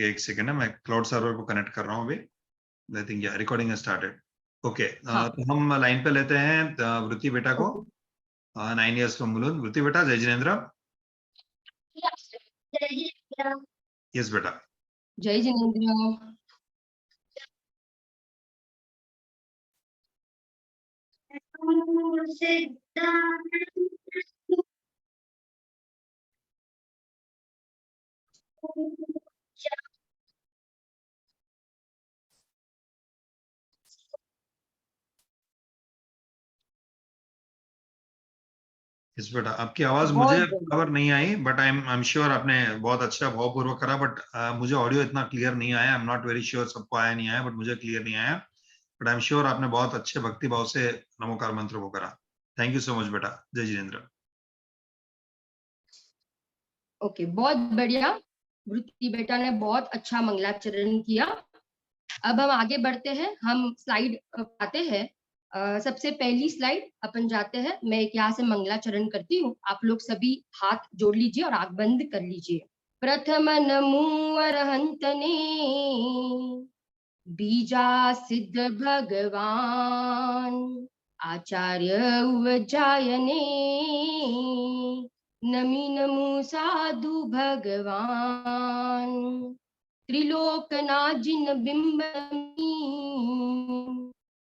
एक सेकेंड है, मैं क्लाउड सर्वर को कनेक्ट कर रहा हूँ अभी। आई थिंक या रिकॉर्डिंग हैज स्टार्टेड। ओके, तो हम लाइन पे लेते हैं वृत्ति बेटा को, 9 इयर्स फ्रॉम मुलुंद। वृत्ति बेटा, जय जिनेन्द्र। यस बेटा। जय जिनेन्द्र। यस बेटा, आपकी आवाज मुझे बराबर नहीं आई, बट आई एम श्योर आपने बहुत अच्छा भावपूर्वक करा, बट मुझे ऑडियो इतना क्लियर नहीं आया। I am not very sure सबको आया नहीं आया, बट मुझे क्लियर नहीं आया। बट आई एम श्योर आपने बहुत अच्छे भक्ति भाव से नमोकार मंत्र को करा। थैंक यू सो मच बेटा। जय जिनेन्द्र। ओके, बहुत बढ़िया। वृत्ति बेटा ने बहुत अच्छा मंगलाचरण किया। अब हम आगे बढ़ते हैं, हम स्लाइड आते हैं। सबसे पहली स्लाइड अपन जाते हैं। मैं एक यहाँ से मंगलाचरण करती हूँ, आप लोग सभी हाथ जोड़ लीजिए और आंख बंद कर लीजिए। प्रथम नमो अरहंतने बीजा सिद्ध भगवान आचार्य उवजायने नमी नमो साधु भगवान त्रिलोकनाथ जिन बिंब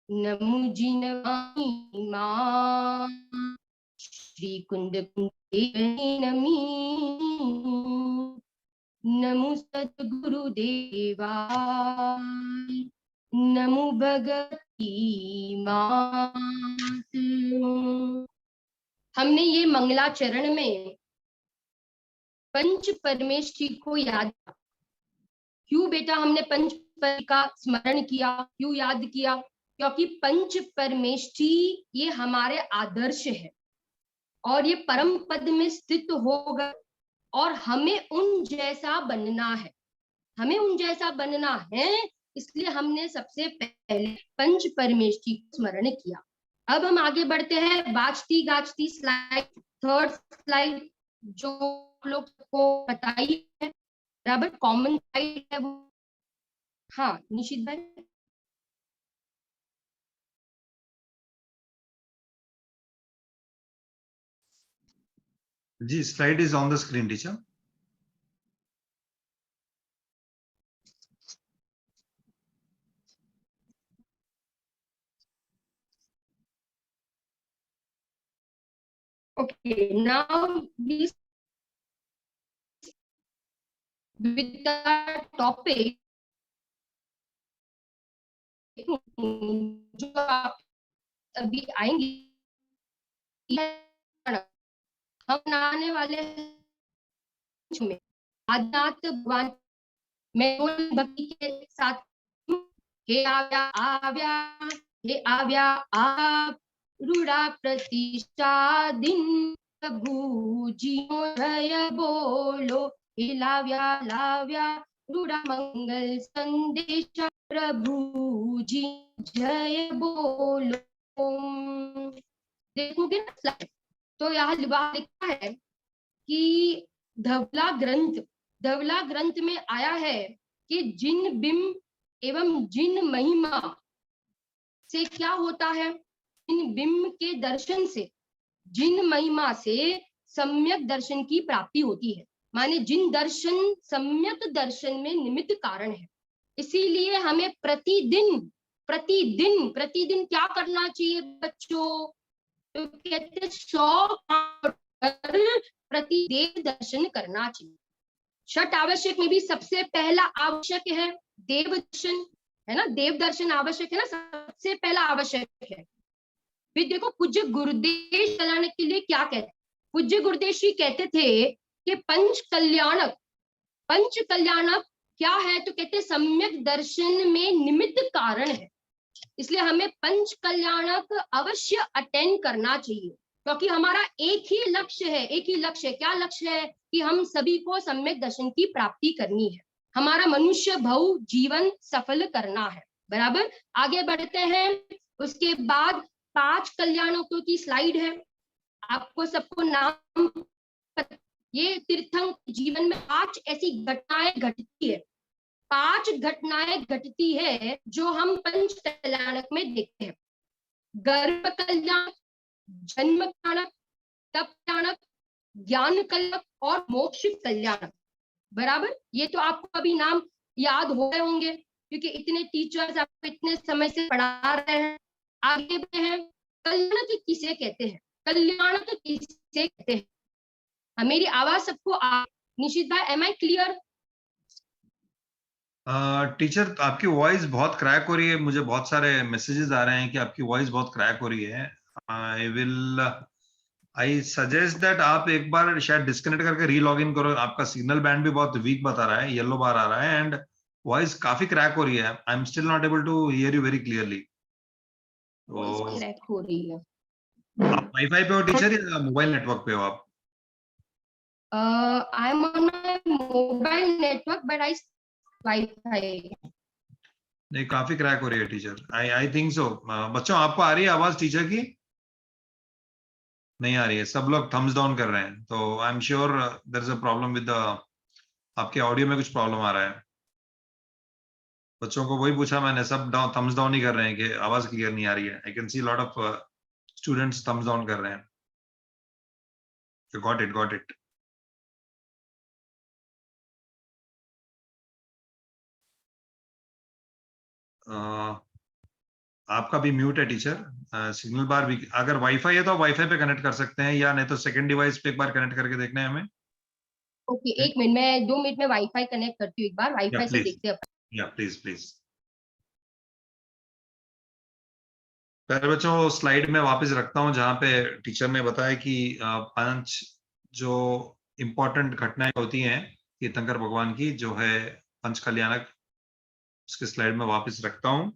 नमो जिन श्री कुंद नमी नमो सद्गुरुदेवा नमो भगवती मात। हमने ये मंगलाचरण में पंच परमेष्ठी को याद किया। क्यों बेटा हमने पंच पर का स्मरण किया, क्यों याद किया? क्योंकि पंच परमेष्ठी ये हमारे आदर्श है और ये परम पद में स्थित होगा और हमें उन जैसा बनना है, हमें उन जैसा बनना है। इसलिए हमने सबसे पहले पंच परमेष्ठी को स्मरण किया। अब हम आगे बढ़ते हैं, बाजती गाजती स्लाइड, थर्ड स्लाइड जो लोग को बताई है, बराबर कॉमन स्लाइड है वो। हाँ निशित भाई। जी, slide is on the screen teacher. Okay, now we with the topic जो आप अभी आएंगे, हम आने वाले में आध्यात्म भगवान में भक्ति के साथ हे आव्या आव्या, हे आव्या आप रूढ़ा प्रतिष्ठा दिन प्रभु जियो जय बोलो, हे लाव्या लाव्या रूढ़ा मंगल संदेश प्रभु जी जय बोलो। देखोगे ना स्लाइड तो यहाँ लिखा है कि धवला ग्रंथ में आया है कि जिन बिंब एवं जिन महिमा से क्या होता है, जिन बिंब के दर्शन से, जिन महिमा से सम्यक दर्शन की प्राप्ति होती है। माने जिन दर्शन सम्यक दर्शन में निमित्त कारण है। इसीलिए हमें प्रतिदिन प्रतिदिन प्रतिदिन क्या करना चाहिए बच्चों? तो कहते 100 प्रति देव दर्शन करना चाहिए। छठ आवश्यक में भी सबसे पहला आवश्यक है देव दर्शन, है ना? देव दर्शन आवश्यक है ना, सबसे पहला आवश्यक है। फिर देखो पूज्य गुरुदेव चलाने के लिए क्या कहते, पूज्य गुरुदेव जी कहते थे कि पंच कल्याणक क्या है? तो कहते सम्यक दर्शन में निमित्त कारण है। इसलिए हमें पंच कल्याणक अवश्य अटेंड करना चाहिए, क्योंकि हमारा एक ही लक्ष्य है। क्या लक्ष्य है? कि हम सभी को सम्यक दर्शन की प्राप्ति करनी है, हमारा मनुष्य भव जीवन सफल करना है। बराबर, आगे बढ़ते हैं। उसके बाद 5 कल्याणकों की स्लाइड है, आपको सबको नाम। ये तीर्थंकर जीवन में 5 ऐसी घटनाएं घटती है 5 घटनाएं घटती है जो हम पंच कल्याणक में देखते हैं। गर्भ कल्याण, जन्म कल्याणक, तप कल्याणक, ज्ञान कल्याणक और मोक्ष कल्याणक। बराबर, ये तो आपको अभी नाम याद हो गए होंगे क्योंकि इतने टीचर्स आपको इतने समय से पढ़ा रहे हैं। आगे बढ़े हैं, कल्याणक किसे कहते हैं, कल्याणक किसे कहते हैं। मेरी आवाज सबको निशित भाई, एम आई क्लियर? टीचर आपकी वॉइस बहुत क्रैक हो रही है, मुझे बहुत सारे मैसेजेस आ रहे हैं कि आपकी वॉइस बहुत क्रैक हो रही है। आई सजेस्ट दैट आप एक बार शायद डिस्कनेक्ट करके रीलॉग इन करो। आपका सिग्नल बैंड भी बहुत वीक बता रहा है, येलो बार आ रहा है एंड वॉइस काफी क्रैक हो रही है। I am still not able to hear you very clearly. Voice तो क्रैक हो रही है। आप वाईफाई पे हो टीचर या मोबाइल नेटवर्क पे हो आप? I am on my mobile network but I wifi. नहीं, काफी क्रैक हो रही है teacher. I I think so. बच्चों, आपको आ रही है आवाज टीचर की? नहीं आ रही है, सब लोग थम्स डाउन कर रहे हैं, तो I am sure there is a problem with the, आपके ऑडियो में कुछ प्रॉब्लम आ रहा है। बच्चों को वही पूछा मैंने, सब थम्स डाउन ही कर रहे हैं कि आवाज क्लियर नहीं आ रही है। I can see lot of students thumbs down कर रहे हैं। Got it, got it. आपका भी म्यूट है टीचर। सिग्नल बार भी, अगर वाईफाई है तो आप वाईफाई पे कनेक्ट कर सकते हैं, या नहीं तो सेकंड डिवाइस पे एक बार कनेक्ट करके देखना है हमें। ओके, 1 मिनट, मैं 2 मिनट में वाईफाई कनेक्ट करती हूँ, एक बार या वाईफाई से प्लीज, देखते हैं। या प्लीज प्लीज। पहले बच्चों स्लाइड में वापस रखता हूं जहां पे टीचर ने बताया कि 5 जो इम्पोर्टेंट घटनाएं होती हैं तीर्थंकर भगवान की, जो है पंच कल्याणक, उसके स्लाइड में वापस रखता हूं।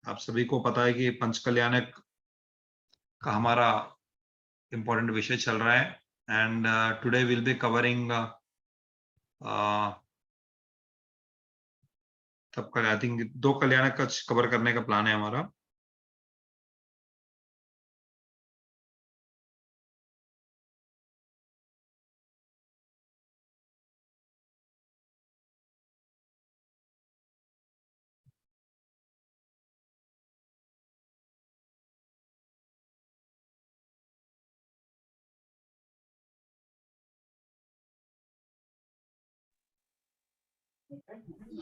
आप सभी को पता है कि पंच कल्याणक का हमारा इम्पोर्टेंट विषय चल रहा है and today will be covering तब आई थिंक 2 कल्याणक का कवर करने का प्लान है हमारा।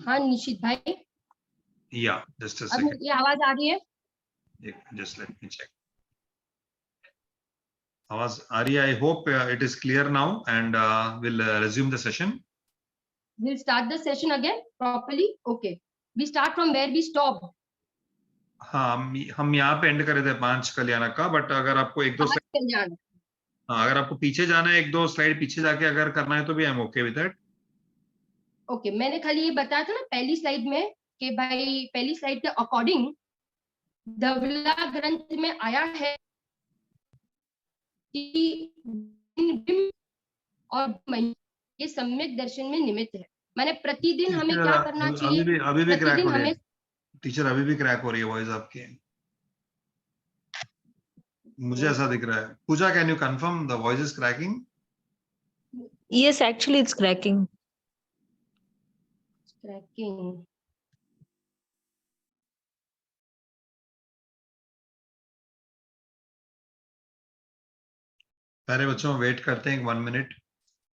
हाँ निशित भाई, या जस्ट अ अब सेकंड, मेरी आवाज आ रही है? Just let me check. आवाज आ रही है? I hope it is clear now and will resume the session. We'll start the session again properly. Okay, we start from where we stopped. हाँ, हम यहाँ पे एंड करे थे 5 कल्याणक का, बट अगर आपको एक दो आज कल्याण। हाँ, अगर आपको पीछे जाना है, 1-2 स्लाइड पीछे जाके अगर करना है तो भी I am okay with that. Okay, मैंने खाली ये बताया था ना पहली स्लाइड में कि भाई पहली स्लाइड के अकॉर्डिंग धवला ग्रंथ में आया है कि बिंब और महिमा ये सम्यक दर्शन में निमित्त है। माने प्रतिदिन हमें क्या करना चाहिए, अभी भी क्रैक हो प्रतिदिन रही है हमें। टीचर, अभी भी क्रैक हो रही है वॉइस आपकी, मुझे ऐसा दिख रहा है। Pooja, can you confirm the voice is cracking? Yes, actually, it's cracking. Cracking. पहले बच्चों वेट करते हैं 1 minute,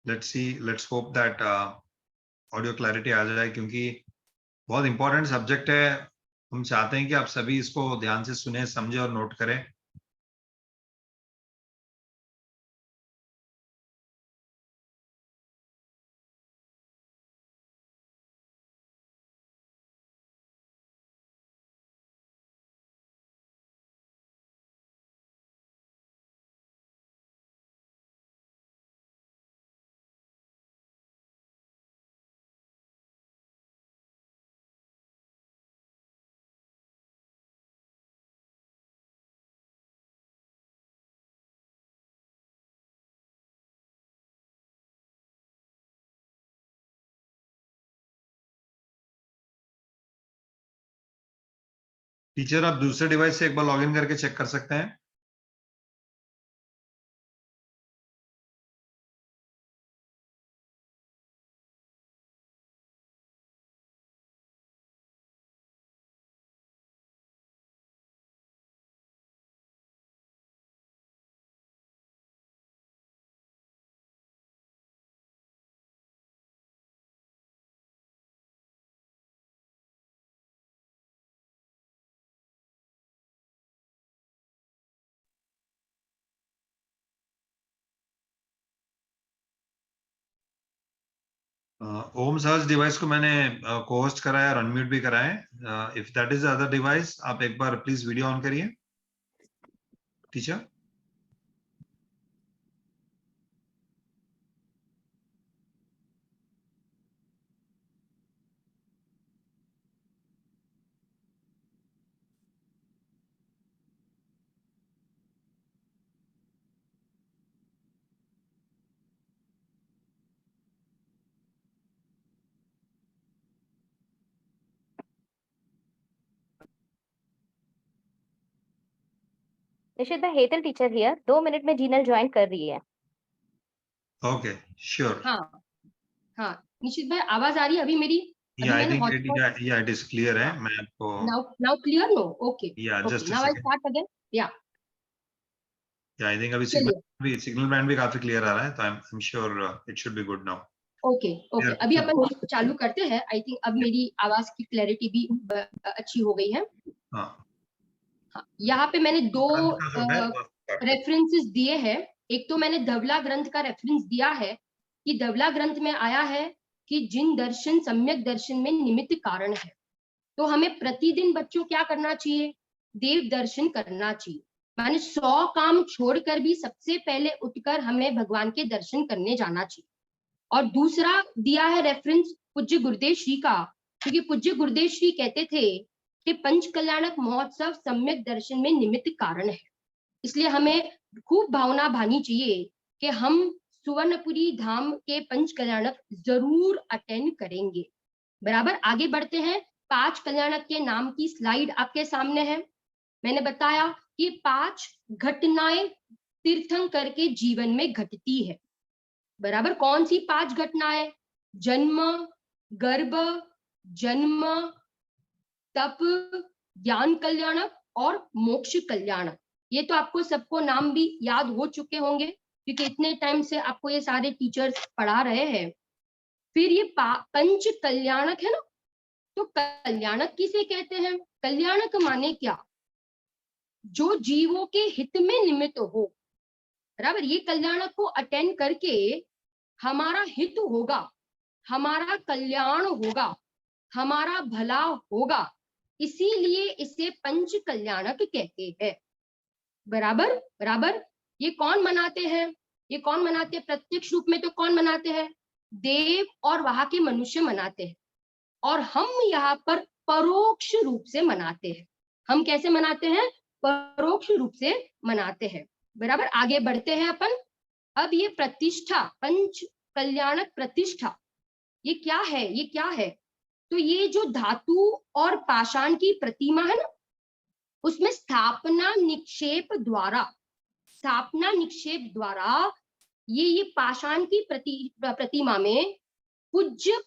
let's see, let's hope that audio clarity आ जाए, क्योंकि बहुत इंपॉर्टेंट सब्जेक्ट है। हम चाहते हैं कि आप सभी इसको ध्यान से सुने, समझे और नोट करें। टीचर, आप दूसरे डिवाइस से एक बार लॉगिन करके चेक कर सकते हैं। ओम सर्च डिवाइस को मैंने को-होस्ट करा है और अनम्यूट भी करा है. If that is the other device, आप एक बार प्लीज वीडियो ऑन करिए टीचर. निशित भाई, हेतल टीचर हियर, 2 मिनट में जीनल ज्वाइन कर रही है. Okay, sure. हाँ हाँ निश्चित भाई, आवाज आ रही है अभी मेरी? या आई मैंने think hotspot- it is clear है. हाँ, मैं आपको now clear? No, okay. या Okay, just a now I'll second. start again. Yeah, या आई थिंक अभी चलिए. सिग्नल बैंड भी काफी क्लियर आ रहा है, तो I am sure it should be good now. Okay okay, अभी अपन चालू करते हैं. आई थिंक अब मेरी आवाज की क्लैरिटी भी अच्छी हो गई है. हाँ, हाँ, यहाँ पे मैंने दो जो है वो start करें. रेफरेंसेस दिए हैं. एक तो मैंने धवला ग्रंथ का रेफरेंस दिया है कि धवला ग्रंथ में आया है कि जिन दर्शन सम्यक दर्शन में निमित्त कारण है. तो हमें प्रतिदिन बच्चों क्या करना चाहिए? देव दर्शन करना चाहिए. माने 100 काम छोड़कर भी सबसे पहले उठकर हमें भगवान के दर्शन करने जाना चाहिए. और दूसरा दिया है रेफरेंस पूज्य गुरुदेव श्री का, क्योंकि पूज्य गुरुदेव श्री कहते थे कि पंच कल्याणक महोत्सव सम्यक दर्शन में निमित्त कारण है. इसलिए हमें खूब भावना भानी चाहिए कि हम सुवर्णपुरी धाम के पंच कल्याणक जरूर अटेंड करेंगे. बराबर, आगे बढ़ते हैं. 5 कल्याणक के नाम की स्लाइड आपके सामने है. मैंने बताया कि 5 घटनाएं तीर्थंकर के जीवन में घटती है. बराबर, कौन सी 5 घटनाएं? जन्म, गर्भ, जन्म, तप, ज्ञान कल्याणक और मोक्ष कल्याणक. ये तो आपको सबको नाम भी याद हो चुके होंगे, क्योंकि इतने टाइम से आपको ये सारे टीचर्स पढ़ा रहे हैं. फिर ये पंच कल्याणक है ना, तो कल्याणक किसे कहते हैं? कल्याणक माने क्या? जो जीवों के हित में निमित्त हो. बराबर, ये कल्याणक को अटेंड करके हमारा हित होगा, हमारा कल्याण होगा, हमारा भला होगा, इसीलिए इसे पंच कल्याणक कहते हैं. बराबर बराबर. ये कौन मनाते हैं? ये कौन मनाते हैं? प्रत्यक्ष रूप में तो कौन मनाते हैं? देव और वहां के मनुष्य मनाते हैं. और हम यहाँ पर परोक्ष रूप से मनाते हैं. हम कैसे मनाते हैं? परोक्ष रूप से मनाते हैं. बराबर, आगे बढ़ते हैं अपन. अब ये प्रतिष्ठा, पंच कल्याणक प्रतिष्ठा, ये क्या है? ये क्या है? तो ये जो धातु और पाषाण की प्रतिमा है ना, उसमें स्थापना निक्षेप द्वारा ये पाषाण की प्रतिमा में पूज्य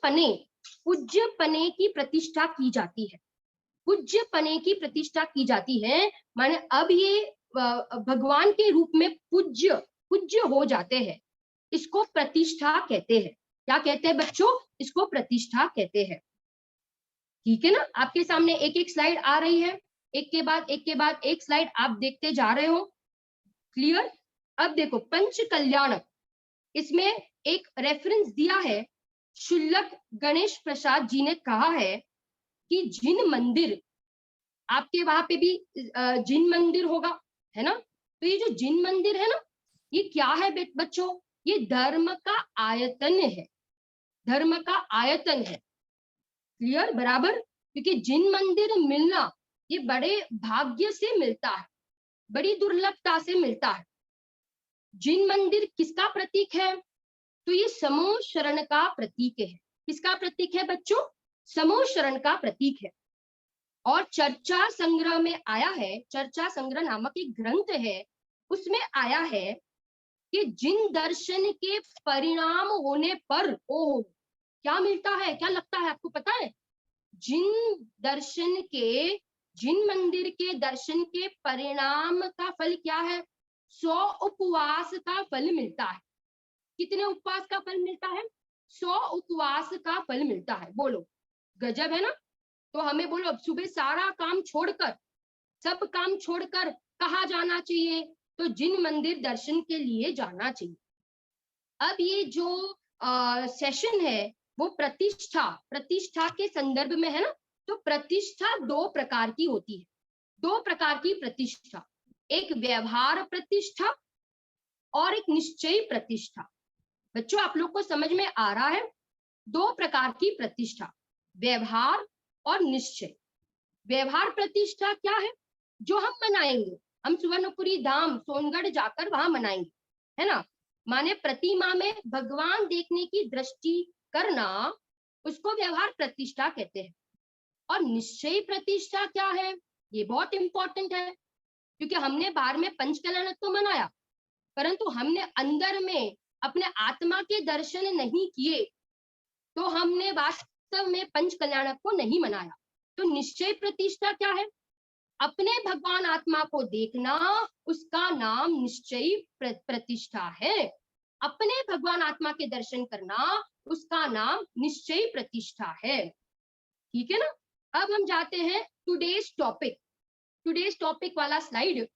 पने की प्रतिष्ठा की जाती है. पूज्य पने की प्रतिष्ठा की जाती है, माने अब ये भगवान के रूप में पूज्य हो जाते हैं. इसको प्रतिष्ठा कहते हैं. क्या कहते हैं बच्चों? इसको प्रतिष्ठा कहते हैं. ठीक है ना? आपके सामने एक एक स्लाइड आ रही है, एक के बाद एक स्लाइड आप देखते जा रहे हो. क्लियर? अब देखो, पंच कल्याणक, इसमें एक रेफरेंस दिया है. शुल्लक गणेश प्रसाद जी ने कहा है कि जिन मंदिर, आपके वहां पे भी जिन मंदिर होगा, है ना? तो ये जो जिन मंदिर है ना, ये क्या है बच्चों? ये धर्म का आयतन है. धर्म का आयतन है. क्लियर? बराबर. क्योंकि जिन मंदिर मिलना ये बड़े भाग्य से मिलता है, बड़ी दुर्लभता से मिलता है. जिन मंदिर किसका प्रतीक है? तो ये समूह शरण का प्रतीक है. किसका प्रतीक है बच्चों? समूह शरण का प्रतीक है. और चर्चा संग्रह में आया है, चर्चा संग्रह नामक एक ग्रंथ है, उसमें आया है कि जिन दर्शन के परिणाम होने पर क्या मिलता है? क्या लगता है आपको? पता है? जिन मंदिर के दर्शन के परिणाम का फल क्या है? 100 उपवास का फल मिलता है. कितने उपवास का फल मिलता है? 100 उपवास का फल मिलता है. बोलो, गजब है ना? तो हमें बोलो, अब सुबह सारा काम छोड़कर, सब काम छोड़कर कहाँ जाना चाहिए? तो जिन मंदिर दर्शन के लिए जाना चाहिए. अब ये जो सेशन है, वो प्रतिष्ठा, प्रतिष्ठा के संदर्भ में है ना। तो प्रतिष्ठा दो प्रकार की होती है, दो प्रकार की प्रतिष्ठा, एक व्यवहार प्रतिष्ठा और एक निश्चयी प्रतिष्ठा। बच्चों आप लोग को समझ में आ रहा है? दो प्रकार की प्रतिष्ठा, व्यवहार और निश्चय। व्यवहार प्रतिष्ठा क्या है? जो हम मनाएंगे, हम सुवर्णपुरी धाम सोनगढ़ जाकर वहां मनाएंगे, है ना। माने प्रतिमा में भगवान देखने की दृष्टि करना, उसको व्यवहार प्रतिष्ठा कहते हैं। और निश्चयी प्रतिष्ठा क्या है? ये बहुत इंपॉर्टेंट है, क्योंकि हमने बाहर में पंच कल्याणक तो मनाया, परंतु हमने अंदर में अपने आत्मा के दर्शन नहीं किए, तो हमने वास्तव में पंच कल्याणक को नहीं मनाया। तो निश्चय प्रतिष्ठा क्या है? अपने भगवान आत्मा को देखना, उसका नाम निश्चयी प्रतिष्ठा है। अपने भगवान आत्मा के दर्शन करना, उसका नाम निश्चयी प्रतिष्ठा है। ठीक है ना। अब हम जाते हैं टुडेज टॉपिक, टुडेज टॉपिक वाला स्लाइड।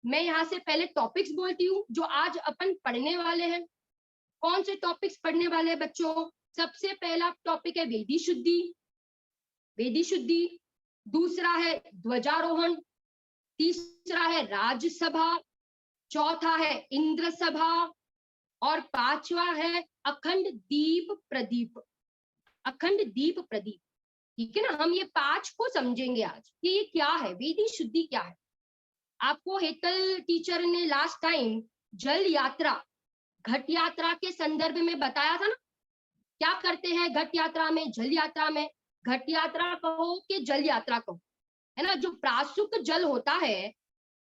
मैं यहाँ से पहले टॉपिक्स बोलती हूँ जो आज अपन पढ़ने वाले हैं। कौन से टॉपिक्स पढ़ने वाले हैं बच्चों? सबसे पहला टॉपिक है वेदी शुद्धि, वेदी शुद्धि। दूसरा है ध्वजारोहण, तीसरा है राजसभा, चौथा है इंद्र सभा और पांचवा है अखंड दीप प्रदीप, अखंड दीप प्रदीप। ठीक है ना। हम ये पांच को समझेंगे आज कि ये क्या है, वेदी शुद्धि क्या है। आपको हेतल टीचर ने लास्ट टाइम जल यात्रा, घट यात्रा के संदर्भ में बताया था ना। क्या करते हैं घट यात्रा में, जल यात्रा में? घट यात्रा कहो कि जल यात्रा कहो, है ना, जो प्रासुक जल होता है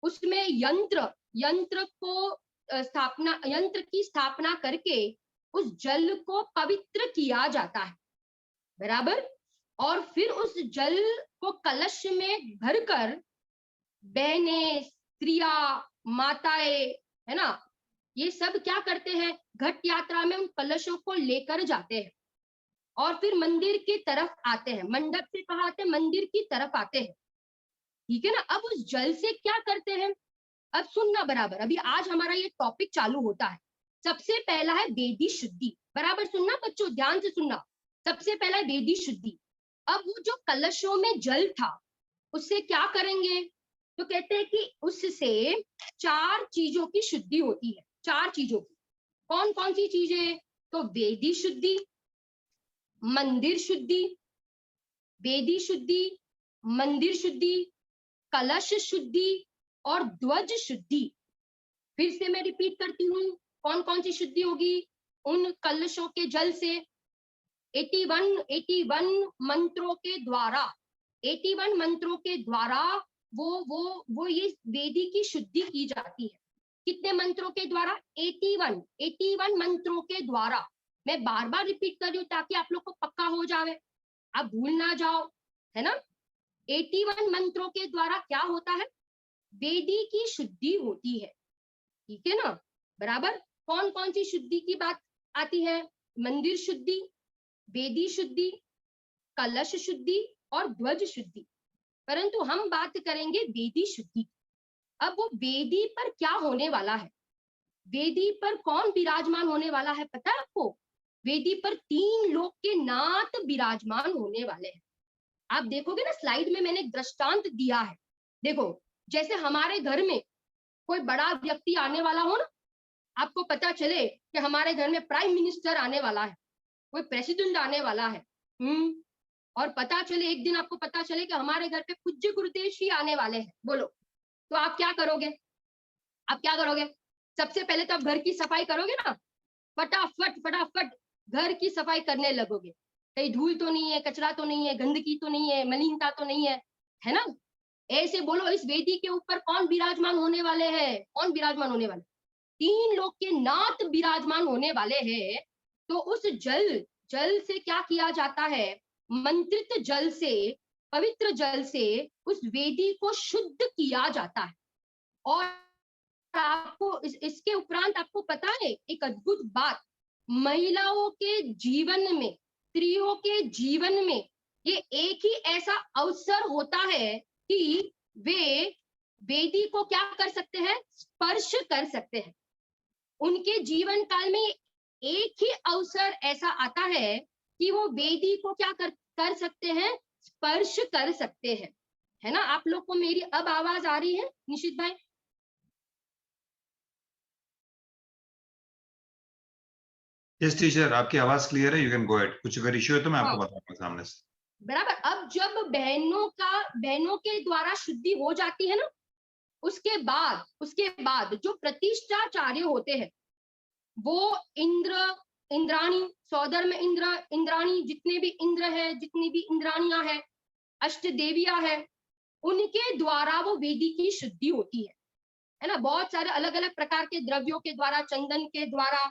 उसमें यंत्र को स्थापना, यंत्र की स्थापना करके उस जल को पवित्र किया जाता है, बराबर। और फिर उस जल को कलश में भरकर बहनें, स्त्रियां, माताएं, है ना, ये सब क्या करते हैं, घट यात्रा में उन कलशों को लेकर जाते हैं और फिर मंदिर की तरफ आते हैं। मंडप से कहाँ आते हैं? मंदिर की तरफ आते हैं। ठीक है ना। अब उस जल से क्या करते हैं? अब सुनना बराबर, अभी आज हमारा ये टॉपिक चालू होता है। सबसे पहला है वेदी शुद्धि, बराबर सुनना बच्चों, ध्यान से सुनना। सबसे पहला है वेदी शुद्धि। अब वो जो कलशों में जल था उससे क्या करेंगे? तो कहते हैं कि उससे चार चीजों की शुद्धि होती है, चार चीजों की। कौन कौन सी चीजें? तो वेदी शुद्धि, मंदिर शुद्धि, वेदी शुद्धि, मंदिर शुद्धि, कलश शुद्धि और ध्वज शुद्धि। फिर से मैं रिपीट करती हूँ, कौन कौन सी शुद्धि होगी? उन कलशों के जल से 81 मंत्रों के द्वारा, 81 मंत्रों के द्वारा वो ये वेदी की शुद्धि की जाती है। कितने मंत्रों के द्वारा? 81 मंत्रों के द्वारा। मैं बार बार रिपीट कर रही हूँ ताकि आप लोग को पक्का हो जाए, आप भूल ना जाओ, है ना। 81 मंत्रों के द्वारा क्या होता है? वेदी की शुद्धि होती है। ठीक है ना, बराबर। कौन कौन सी शुद्धि की बात आती है? मंदिर शुद्धि, वेदी शुद्धि, कलश शुद्धि और ध्वज शुद्धि। परंतु हम बात करेंगे वेदी शुद्धि। अब वो वेदी पर क्या होने वाला है? वेदी पर कौन विराजमान होने वाला है पता है आपको? वेदी पर 3 लोक के नाथ विराजमान होने वाले हैं। आप देखोगे ना स्लाइड में मैंने एक दृष्टांत दिया है। देखो, जैसे हमारे घर में कोई बड़ा व्यक्ति आने वाला हो ना, आपको पता चले कि हमारे घर में प्राइम मिनिस्टर आने वाला है, कोई प्रेसिडेंट आने वाला है, और पता चले एक दिन आपको पता चले कि हमारे घर पे पूज्य गुरुदेव ही आने वाले हैं, बोलो तो आप क्या करोगे? आप क्या करोगे? सबसे पहले तो आप घर की सफाई करोगे ना, फटाफट फटाफट घर की सफाई करने लगोगे। कहीं धूल तो नहीं है, कचरा तो नहीं है, गंदगी तो नहीं है, मलिनता तो नहीं है ना। ऐसे बोलो, इस वेदी के ऊपर कौन विराजमान होने वाले हैं? कौन विराजमान होने वाले? 3 लोक के नाथ विराजमान होने वाले हैं। तो उस जल से क्या किया जाता है? मंत्रित जल से, पवित्र जल से उस वेदी को शुद्ध किया जाता है। और आपको इसके उपरांत आपको पता है एक अद्भुत बात, महिलाओं के जीवन में, स्त्रियों के जीवन में ये एक ही ऐसा अवसर होता है कि वे वेदी को क्या कर सकते हैं? स्पर्श कर सकते हैं। उनके जीवन काल में एक ही अवसर ऐसा आता है कि वो वेदी को क्या कर सकते हैं, स्पर्श कर सकते हैं, है ना। आप लोग को मेरी अब आवाज आ रही है निशित भाई? यस टीचर, आपकी आवाज क्लियर है, यू कैन गो अहेड। कुछ अगर इश्यू है तो मैं हाँ, आपको बताऊंगा सामने से। बराबर। अब जब बहनों के द्वारा शुद्धि हो जाती है ना, उसके बाद जो प्रतिष्ठाचार्य होते हैं, वो इंद्राणी, सौदर में इंद्राणी, जितने भी इंद्र है, जितनी भी इंद्राणियां हैं, अष्ट देवियां है, उनके द्वारा वो वेदी की शुद्धि होती है ना। बहुत सारे अलग अलग प्रकार के द्रव्यों के द्वारा, चंदन के द्वारा,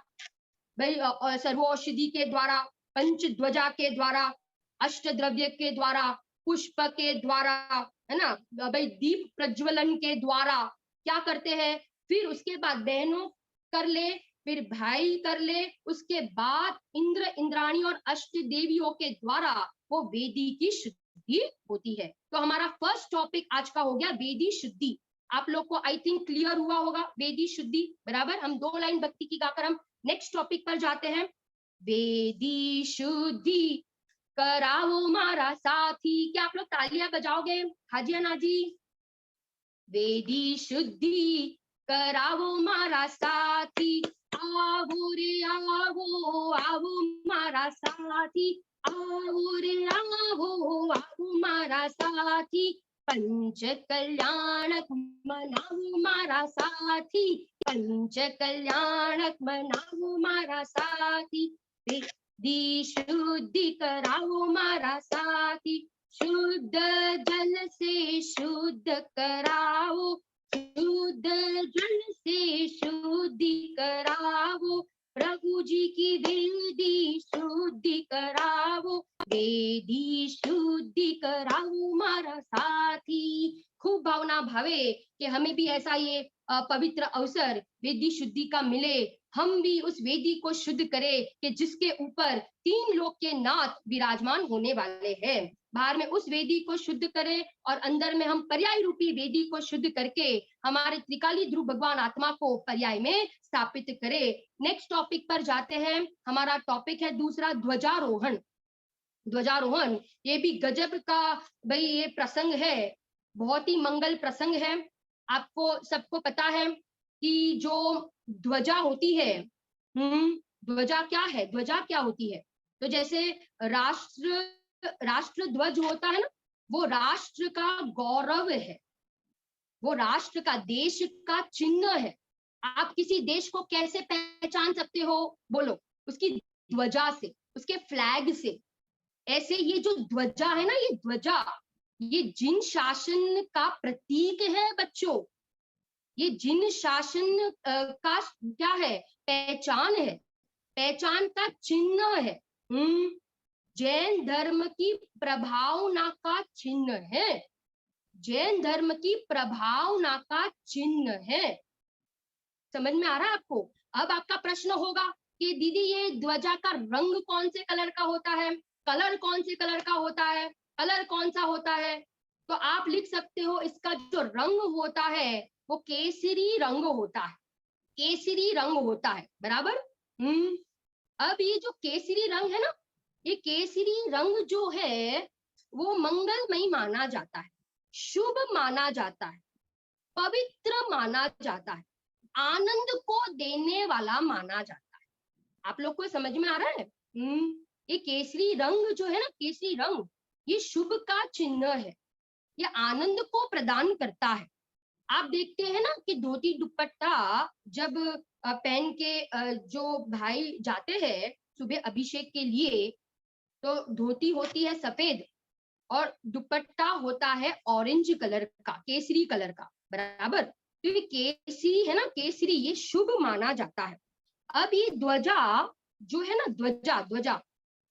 भाई सर्वौषधि के द्वारा, पंचध्वजा के द्वारा, अष्ट द्रव्य के द्वारा, पुष्प के द्वारा, है ना, भाई दीप प्रज्वलन के द्वारा क्या करते हैं। फिर उसके बाद बहनों कर ले, फिर भाई कर ले, उसके बाद इंद्र इंद्राणी और अष्ट देवियों के द्वारा वो वेदी की शुद्धि होती है। तो हमारा फर्स्ट टॉपिक आज का हो गया वेदी शुद्धि। आप लोग को आई थिंक क्लियर हुआ होगा वेदी शुद्धि, बराबर। हम 2 लाइन भक्ति की गाकर हम नेक्स्ट टॉपिक पर जाते हैं। वेदी शुद्धि कराओ मारा साथी। क्या आप लोग तालियां बजाओगे? हाजी अनाजी। वेदी शुद्धि कराओ मारा साथी, आवो रे आवो, आवो मारा साथी, आवो रे आवो, आवो मारा साथी, पंच कल्याणक मनाओ मारा साथी, पंच कल्याणक मनाओ मारा साथी, वेदी शुद्धि कराओ मारा साथी, शुद्ध जल से शुद्ध कराओ, शुद्ध जल से शुद्धि कराओ, प्रभु जी की वेदी शुद्धि कराओ, वेदी शुद्धि कराओ मारा साथी। खूब भावना भावे कि हमें भी ऐसा ये पवित्र अवसर वेदी शुद्धि का मिले, हम भी उस वेदी को शुद्ध करें कि जिसके ऊपर 3 लोक के नाथ विराजमान होने वाले हैं। बाहर में उस वेदी को शुद्ध करें और अंदर में हम पर्याय रूपी वेदी को शुद्ध करके हमारे त्रिकाली ध्रुव भगवान आत्मा को पर्याय में स्थापित करें। नेक्स्ट टॉपिक पर जाते हैं। हमारा टॉपिक है दूसरा, ध्वजारोहण। ध्वजारोहण ये भी गजब का भाई ये प्रसंग है, बहुत ही मंगल प्रसंग है। आपको सबको पता है कि जो ध्वजा होती है, ध्वजा क्या है, ध्वजा क्या होती है? तो जैसे राष्ट्र ध्वज होता है ना, वो राष्ट्र का गौरव है, वो राष्ट्र का, देश का चिन्ह है। आप किसी देश को कैसे पहचान सकते हो? बोलो, उसकी ध्वजा से, उसके फ्लैग से। ऐसे ये जो ध्वजा है ना, ये ध्वजा, ये जिन शासन का प्रतीक है बच्चों, ये जिन शासन का क्या है, पहचान है, पहचान का चिन्ह है। जैन धर्म की प्रभावना का चिन्ह है, जैन धर्म की प्रभावना का चिन्ह है। समझ में आ रहा है आपको? अब आपका प्रश्न होगा कि दीदी ये ध्वजा का रंग कौन से कलर का होता है, कलर कौन से कलर का होता है, कलर कौन सा होता है? तो आप लिख सकते हो इसका जो रंग होता है वो केसरी रंग होता है, केसरी रंग होता है, बराबर। अब ये जो केसरी रंग है ना, ये केसरी रंग जो है वो मंगलमय माना जाता है, शुभ माना जाता है, पवित्र माना जाता है, आनंद को देने वाला माना जाता है। आप लोग को समझ में आ रहा है? ये केसरी रंग जो है ना, केसरी रंग ये शुभ का चिन्ह है, ये आनंद को प्रदान करता है। आप देखते हैं ना कि धोती दुपट्टा जब पहन के जो भाई जाते हैं सुबह अभिषेक के लिए, तो धोती होती है सफेद और दुपट्टा होता है ऑरेंज कलर का, केसरी कलर का, बराबर। तो ये केसरी है ना, केसरी ये शुभ माना जाता है। अब ये ध्वजा जो है ना, ध्वजा ध्वजा,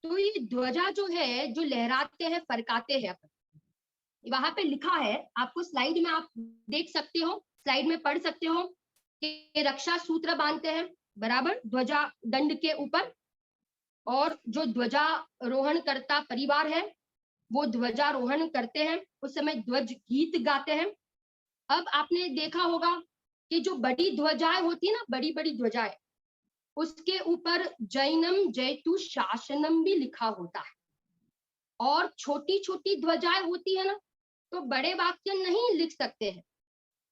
तो ये ध्वजा जो है, जो लहराते हैं, फरकाते हैं, वहां पे लिखा है, आपको स्लाइड में आप देख सकते हो, स्लाइड में पढ़ सकते हो कि रक्षा सूत्र बांधते हैं, बराबर, ध्वजा दंड के ऊपर। और जो ध्वजारोहण करता परिवार है वो ध्वजारोहण करते हैं, उस समय ध्वज गीत गाते हैं। अब आपने देखा होगा कि जो बड़ी ध्वजाएं होती है ना, बड़ी बड़ी ध्वजाएं, उसके ऊपर जैनम जयतु शासनम भी लिखा होता है। और छोटी छोटी ध्वजाएं होती है ना, तो बड़े वाक्य नहीं लिख सकते हैं,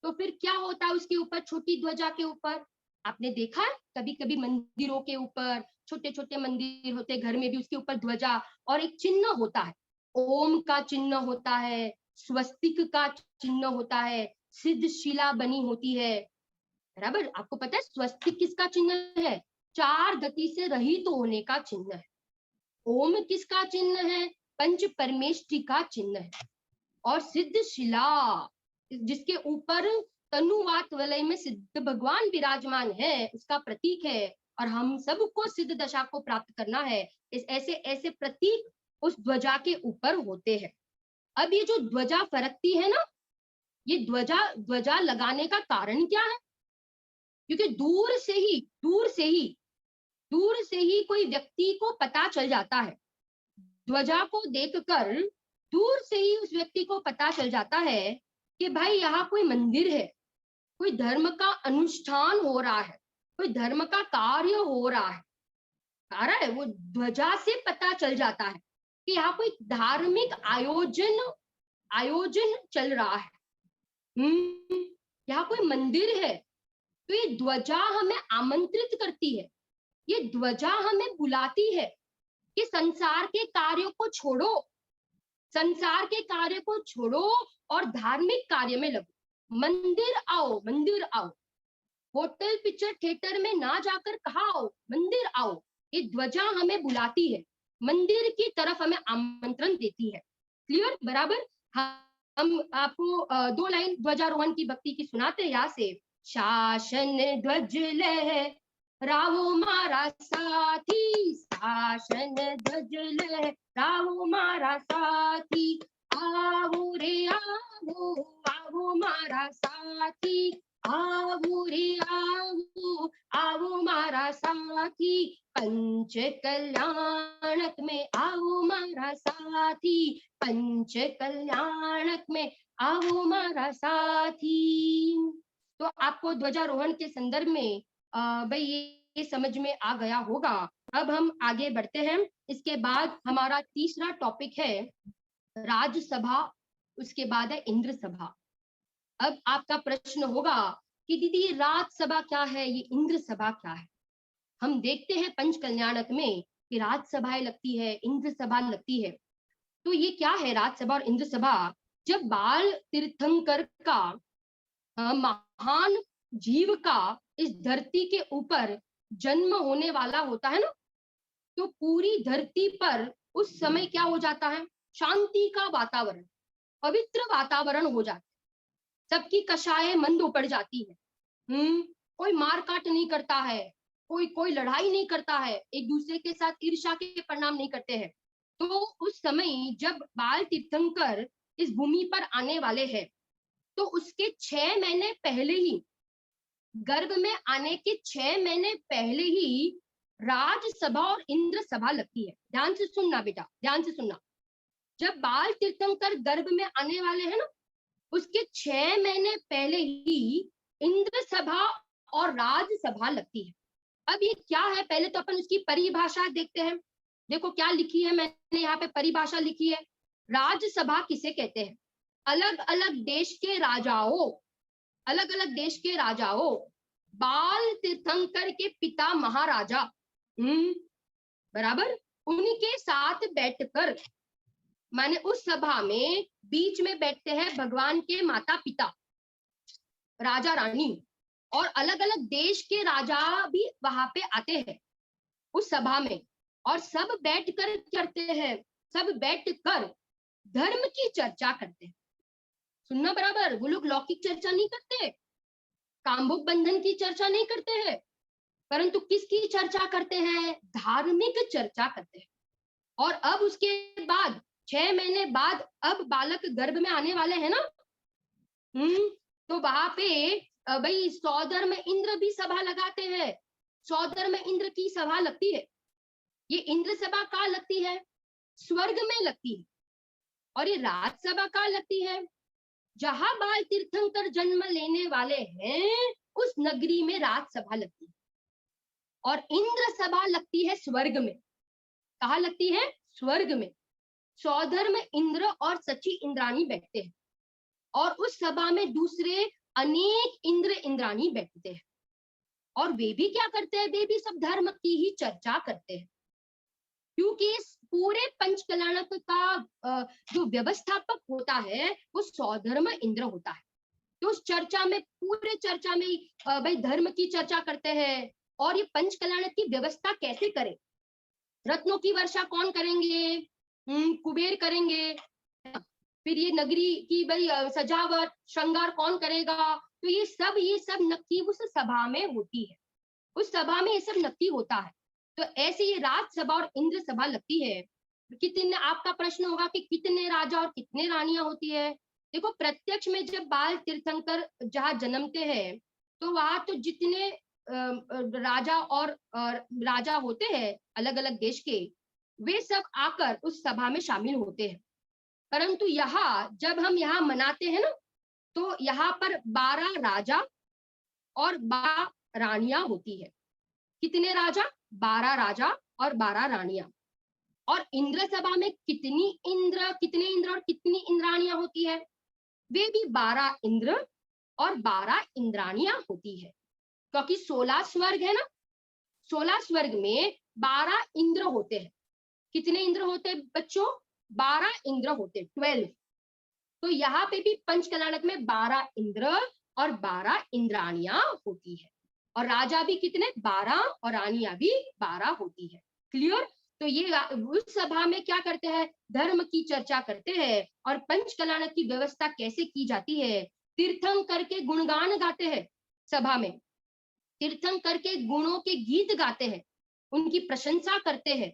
तो फिर क्या होता है उसके ऊपर, छोटी ध्वजा के ऊपर? आपने देखा है कभी कभी मंदिरों के ऊपर, छोटे छोटे मंदिर होते घर में भी, उसके ऊपर ध्वजा और एक चिन्ह होता है, ओम का चिन्ह होता है, स्वस्तिक का चिन्ह होता है, सिद्ध शिला बनी होती है। बराबर, आपको पता है स्वस्तिक किसका चिन्ह है? 4 गति से रहित होने का चिन्ह है। ओम किसका चिन्ह है? पंच परमेष्ठी का चिन्ह है। और सिद्ध शिला, जिसके ऊपर तनुवात वलय में सिद्ध भगवान विराजमान है, उसका प्रतीक है। और हम सबको सिद्ध दशा को प्राप्त करना है, इस ऐसे ऐसे प्रतीक उस ध्वजा के ऊपर होते हैं। अब ये जो ध्वजा फरकती है ना, ये ध्वजा लगाने का कारण क्या है? क्योंकि दूर से ही कोई व्यक्ति को पता चल जाता है, ध्वजा को देखकर दूर से ही उस व्यक्ति को पता चल जाता है कि भाई यहाँ कोई मंदिर है, कोई धर्म का अनुष्ठान हो रहा है, कोई धर्म का कार्य हो रहा है। आ रहा है, वो ध्वजा से पता चल जाता है कि यहाँ कोई धार्मिक आयोजन चल रहा है। यहाँ कोई मंदिर है। तो ये ध्वजा हमें आमंत्रित करती है, ये ध्वजा हमें बुलाती है कि संसार के कार्यों को छोड़ो, संसार के कार्य को छोड़ो और धार्मिक कार्य में लगो। मंदिर आओ, मंदिर आओ। होटल पिक्चर थिएटर में ना जाकर कहा आओ, मंदिर आओ। ये ध्वजा हमें बुलाती है, मंदिर की तरफ हमें आमंत्रण देती है। क्लियर? बराबर। हम आपको 2 लाइन ध्वजारोहण की भक्ति की सुनाते हैं यहाँ से। शासन ध्वज लहराओ मारा साथी, शासन ध्वज लहराओ मारा साथी, आओ रे आओ, आओ मारा साथी, आओ रे आओ, आओ मारा साथी, पंच कल्याणक में आओ मारा साथी, पंच कल्याणक में आओ मारा साथी। तो आपको ध्वजारोहण के संदर्भ में भाई ये समझ में आ गया होगा। अब हम आगे बढ़ते हैं। इसके बाद हमारा तीसरा टॉपिक है राजसभा, उसके बाद है इंद्र सभा। अब आपका प्रश्न होगा कि दीदी राजसभा क्या है, ये इंद्र सभा क्या है? हम देखते हैं पंच कल्याणक में कि राजसभाएं लगती है, इंद्र सभा लगती है। तो ये क्या है राजसभा और इंद्र सभा? जब बाल तीर्थंकर का महान जीव का इस धरती के ऊपर जन्म होने वाला होता है ना, तो पूरी धरती पर उस समय क्या हो जाता है? शांति का वातावरण, पवित्र वातावरण हो जाता है। सबकी कषायें मंद पड़ जाती है। कोई मारकाट नहीं करता है, कोई लड़ाई नहीं करता है, एक दूसरे के साथ ईर्ष्या के परिणाम नहीं करते हैं। तो उस समय जब बाल तीर्थंकर इस भूमि पर आने वाले हैं, तो उसके 6 महीने पहले ही, गर्भ में आने के 6 महीने पहले ही राजसभा और इंद्र सभा लगती है। ध्यान से सुनना बेटा, ध्यान से सुनना। जब बाल तीर्थंकर गर्भ में आने वाले हैं ना, उसके 6 महीने पहले ही इंद्र सभा और राजसभा लगती है। अब ये क्या है, पहले तो अपन उसकी परिभाषा देखते हैं। देखो क्या लिखी है, मैंने यहाँ पे परिभाषा लिखी है। राजसभा किसे कहते हैं? अलग अलग देश के राजाओं, अलग अलग देश के राजाओं, बाल तीर्थंकर के पिता महाराजा, बराबर, उनके साथ बैठकर, माने उस सभा में बीच में बैठते हैं भगवान के माता पिता, राजा रानी, और अलग अलग देश के राजा भी वहां पे आते हैं उस सभा में, और सब बैठकर करते हैं, सब बैठकर धर्म की चर्चा करते हैं। सुनना बराबर, वो लोग लौकिक चर्चा नहीं करते, कामभोग बंधन की चर्चा नहीं करते हैं, परंतु किसकी चर्चा करते हैं? धार्मिक चर्चा करते हैं। और अब उसके बाद 6 महीने बाद अब बालक गर्भ में आने वाले हैं ना, तो वहां पे भाई सौदर में इंद्र भी सभा लगाते हैं, सौदर में इंद्र की सभा लगती है। ये इंद्र सभा कहाँ लगती है? स्वर्ग में लगती है। और ये राजसभा कहाँ लगती है? जहां बाल तीर्थंकर जन्म लेने वाले हैं उस नगरी में राजसभा लगती है। और इंद्र सभा लगती है स्वर्ग में। कहाँ लगती है? स्वर्ग में। सौधर्म इंद्र और सची इंद्राणी बैठते हैं और उस सभा में दूसरे अनेक इंद्र इंद्राणी बैठते हैं और वे भी क्या करते हैं? वे भी सब धर्म की ही चर्चा करते हैं, क्योंकि इस पूरे पंचकल्याणक का जो व्यवस्थापक होता है वो सौधर्म इंद्र होता है। तो उस चर्चा में, पूरे चर्चा में भाई धर्म की चर्चा करते हैं और ये पंचकल्याणक की व्यवस्था कैसे करें। रत्नों की वर्षा कौन करेंगे? कुबेर करेंगे। फिर ये नगरी की भाई सजावट श्रृंगार कौन करेगा? तो ये सब नक्की उस सभा में होती है, उस सभा में ये सब नक्की होता है। तो ऐसे ये राजसभा और इंद्र सभा लगती है। कितने, आपका प्रश्न होगा कि कितने राजा और कितने रानियां होती है। देखो, प्रत्यक्ष में जब बाल तीर्थंकर जहाँ जन्मते हैं तो वहां तो जितने राजा और राजा होते हैं अलग अलग देश के, वे सब आकर उस सभा में शामिल होते हैं। परंतु यहाँ जब हम यहाँ मनाते हैं ना, तो यहाँ पर 12 राजा और 12 रानियां होती है। कितने राजा? 12 राजा और 12 रानियां। और इंद्र सभा में कितने इंद्र और कितनी इंद्राणियां होती है? वे भी 12 इंद्र और 12 इंद्राणियां होती है, क्योंकि 16 स्वर्ग है ना। 16 स्वर्ग में 12 इंद्र होते हैं। कितने इंद्र होते हैं बच्चों? 12 इंद्र होते, 12। तो यहाँ पे भी पंचकल्याणक में 12 इंद्र और 12 इंद्राणियां होती है और राजा भी कितने? 12 और रानियां भी 12 होती है। क्लियर? तो ये उस सभा में क्या करते हैं? धर्म की चर्चा करते हैं और पंचकल्याणक की व्यवस्था कैसे की जाती है। तीर्थंकर के गुणगान गाते हैं सभा में, तीर्थंकर के गुणों के गीत गाते हैं, उनकी प्रशंसा करते हैं,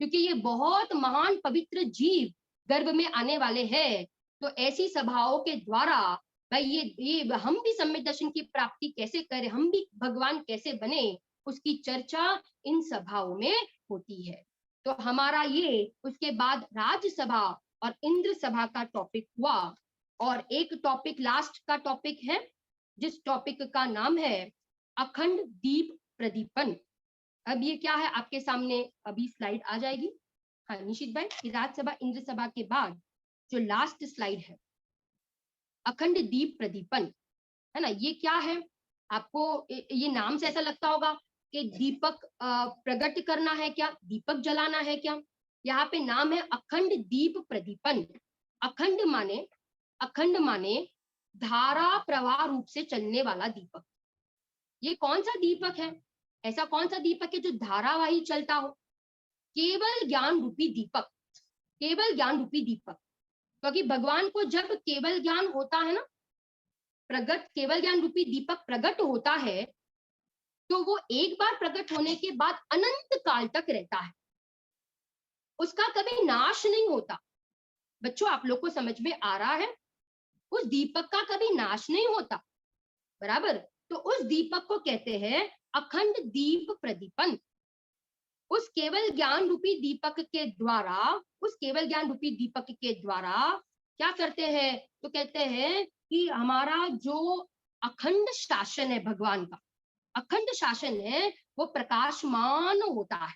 क्योंकि ये बहुत महान पवित्र जीव गर्भ में आने वाले हैं। तो ऐसी सभाओं के द्वारा भाई ये हम भी सम्यक दर्शन की प्राप्ति कैसे करें, हम भी भगवान कैसे बने, उसकी चर्चा इन सभाओं में होती है। तो हमारा ये उसके बाद राज्यसभा और इंद्र सभा का टॉपिक हुआ और एक टॉपिक लास्ट का टॉपिक है, जिस टॉपिक का नाम है अखंड दीप प्रदीपन। अब ये क्या है आपके सामने, अभी स्लाइड आ जाएगी। हाँ निशित भाई, राज्यसभा इंद्र सभा के बाद जो लास्ट स्लाइड है अखंड दीप प्रदीपन, है ना। ये क्या है? आपको ये नाम से ऐसा लगता होगा कि दीपक प्रकट करना है क्या, दीपक जलाना है क्या। यहाँ पे नाम है अखंड दीप प्रदीपन। अखंड माने धारा प्रवाह रूप से चलने वाला दीपक। ये कौन सा दीपक है? ऐसा कौन सा दीपक है जो धारावाही चलता हो? केवल ज्ञान रूपी दीपक, केवल ज्ञान रूपी दीपक। क्योंकि भगवान को जब केवल ज्ञान होता है ना, प्रगट केवल ज्ञान रूपी दीपक प्रकट होता है, तो वो एक बार प्रकट होने के बाद अनंत काल तक रहता है, उसका कभी नाश नहीं होता। बच्चों आप लोग को समझ में आ रहा है? उस दीपक का कभी नाश नहीं होता, बराबर। तो उस दीपक को कहते हैं अखंड दीप प्रदीपन। उस केवल ज्ञान रूपी दीपक के द्वारा, उस केवल ज्ञान रूपी दीपक के द्वारा क्या करते हैं? तो कहते हैं कि हमारा जो अखंड शासन है भगवान का, अखंड शासन है, वो प्रकाशमान होता है।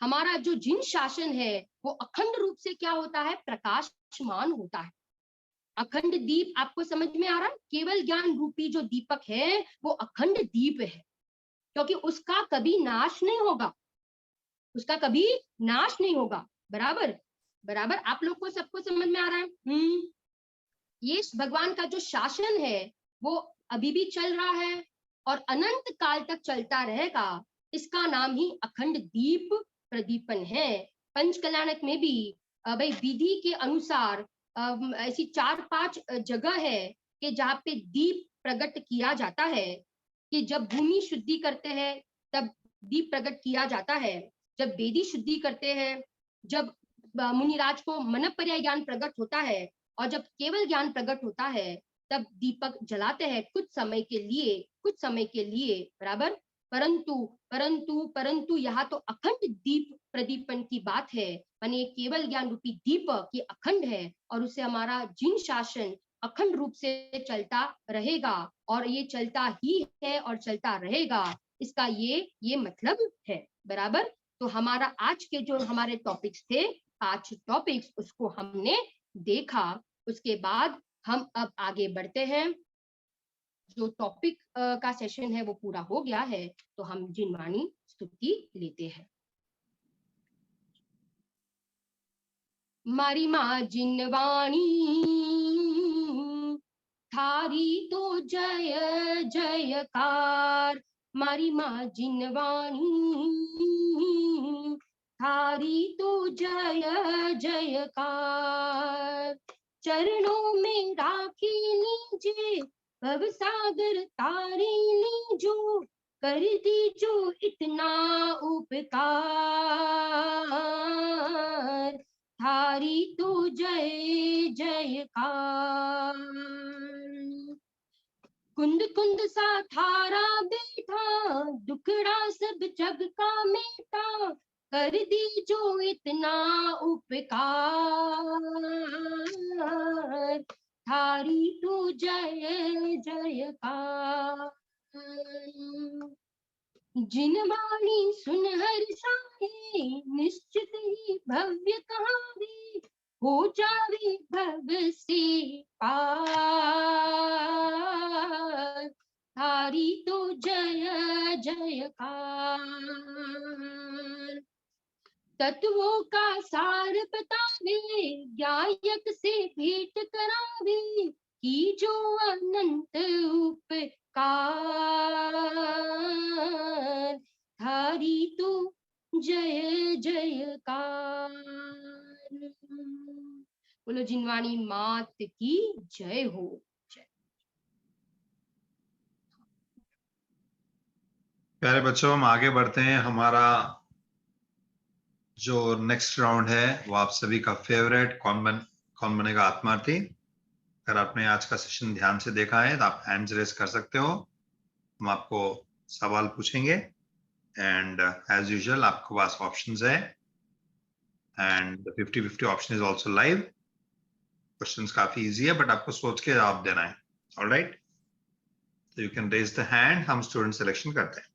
हमारा जो जिन शासन है वो अखंड रूप से क्या होता है? प्रकाशमान होता है। अखंड दीप आपको समझ में आ रहा है? केवल ज्ञान रूपी जो दीपक है वो अखंड दीप है, क्योंकि उसका कभी नाश नहीं होगा, उसका कभी नाश नहीं होगा। बराबर बराबर, आप लोग को सबको समझ में आ रहा है? ये भगवान का जो शासन है वो अभी भी चल रहा है और अनंत काल तक चलता रहेगा। इसका नाम ही अखंड दीप प्रदीपन है। पंचकल्याणक में भी भाई विधि के अनुसार ऐसी 4-5 जगह है कि जहाँ पे दीप प्रकट किया जाता है, कि जब भूमि शुद्धि करते हैं तब दीप प्रकट किया जाता है, जब वेदी शुद्धि करते हैं, जब मुनिराज को मन पर्याय ज्ञान प्रकट होता है, और जब केवल ज्ञान प्रकट होता है तब दीपक जलाते हैं कुछ समय के लिए, बराबर। परंतु यहाँ तो अखंड दीप प्रदीपन की बात है, माने केवल ज्ञान रूपी दीपक ये अखंड है और उससे हमारा जिन शासन अखंड रूप से चलता रहेगा और ये चलता ही है और चलता रहेगा। इसका ये मतलब है। बराबर। तो हमारा आज के जो हमारे टॉपिक्स थे, 5 टॉपिक्स, उसको हमने देखा। उसके बाद हम अब आगे बढ़ते हैं। जो टॉपिक का सेशन है वो पूरा हो गया है, तो हम जिनवाणी स्तुति लेते हैं। मारी माँ जिनवाणी थारी तो जय जयकार। मारी माँ जिनवाणी थारी तो जय जयकार। चरणों में राखी लीजिए, भव सागर तारी लीजो, कर दीजो इतना उपकार। थारी तो जय जयकार। कुंद कुंद सा थारा बेटा, दुखड़ा सब जग का मेटा, कर दीजो इतना उपकार। थारी तो जय जयकार। जिनवाणी सुन हर साहे, निश्चित ही भव्य कहावे, हो जावे भव से पार। थारी तो जय जयकार। तत्वों का सार बतावे, गायक से भेंट करावे, की जो अनंत उपकार। थारी तो जय जयकार। बोलो जिनवाणी मात की जय हो। प्यारे बच्चों, हम आगे बढ़ते हैं। हमारा जो नेक्स्ट राउंड है वो आप सभी का फेवरेट, कौन बनेगा आत्मार्थी। अगर आपने आज का सेशन ध्यान से देखा है तो आप हैंड्स रेस कर सकते हो। हम आपको सवाल पूछेंगे एंड एज यूजुअल आपके पास ऑप्शंस है and 50-50 option is also live. Questions काफी इजी है बट आपको सोच के जवाब देना है। ऑलराइट, तो you can raise the hand. हम स्टूडेंट सिलेक्शन करते हैं।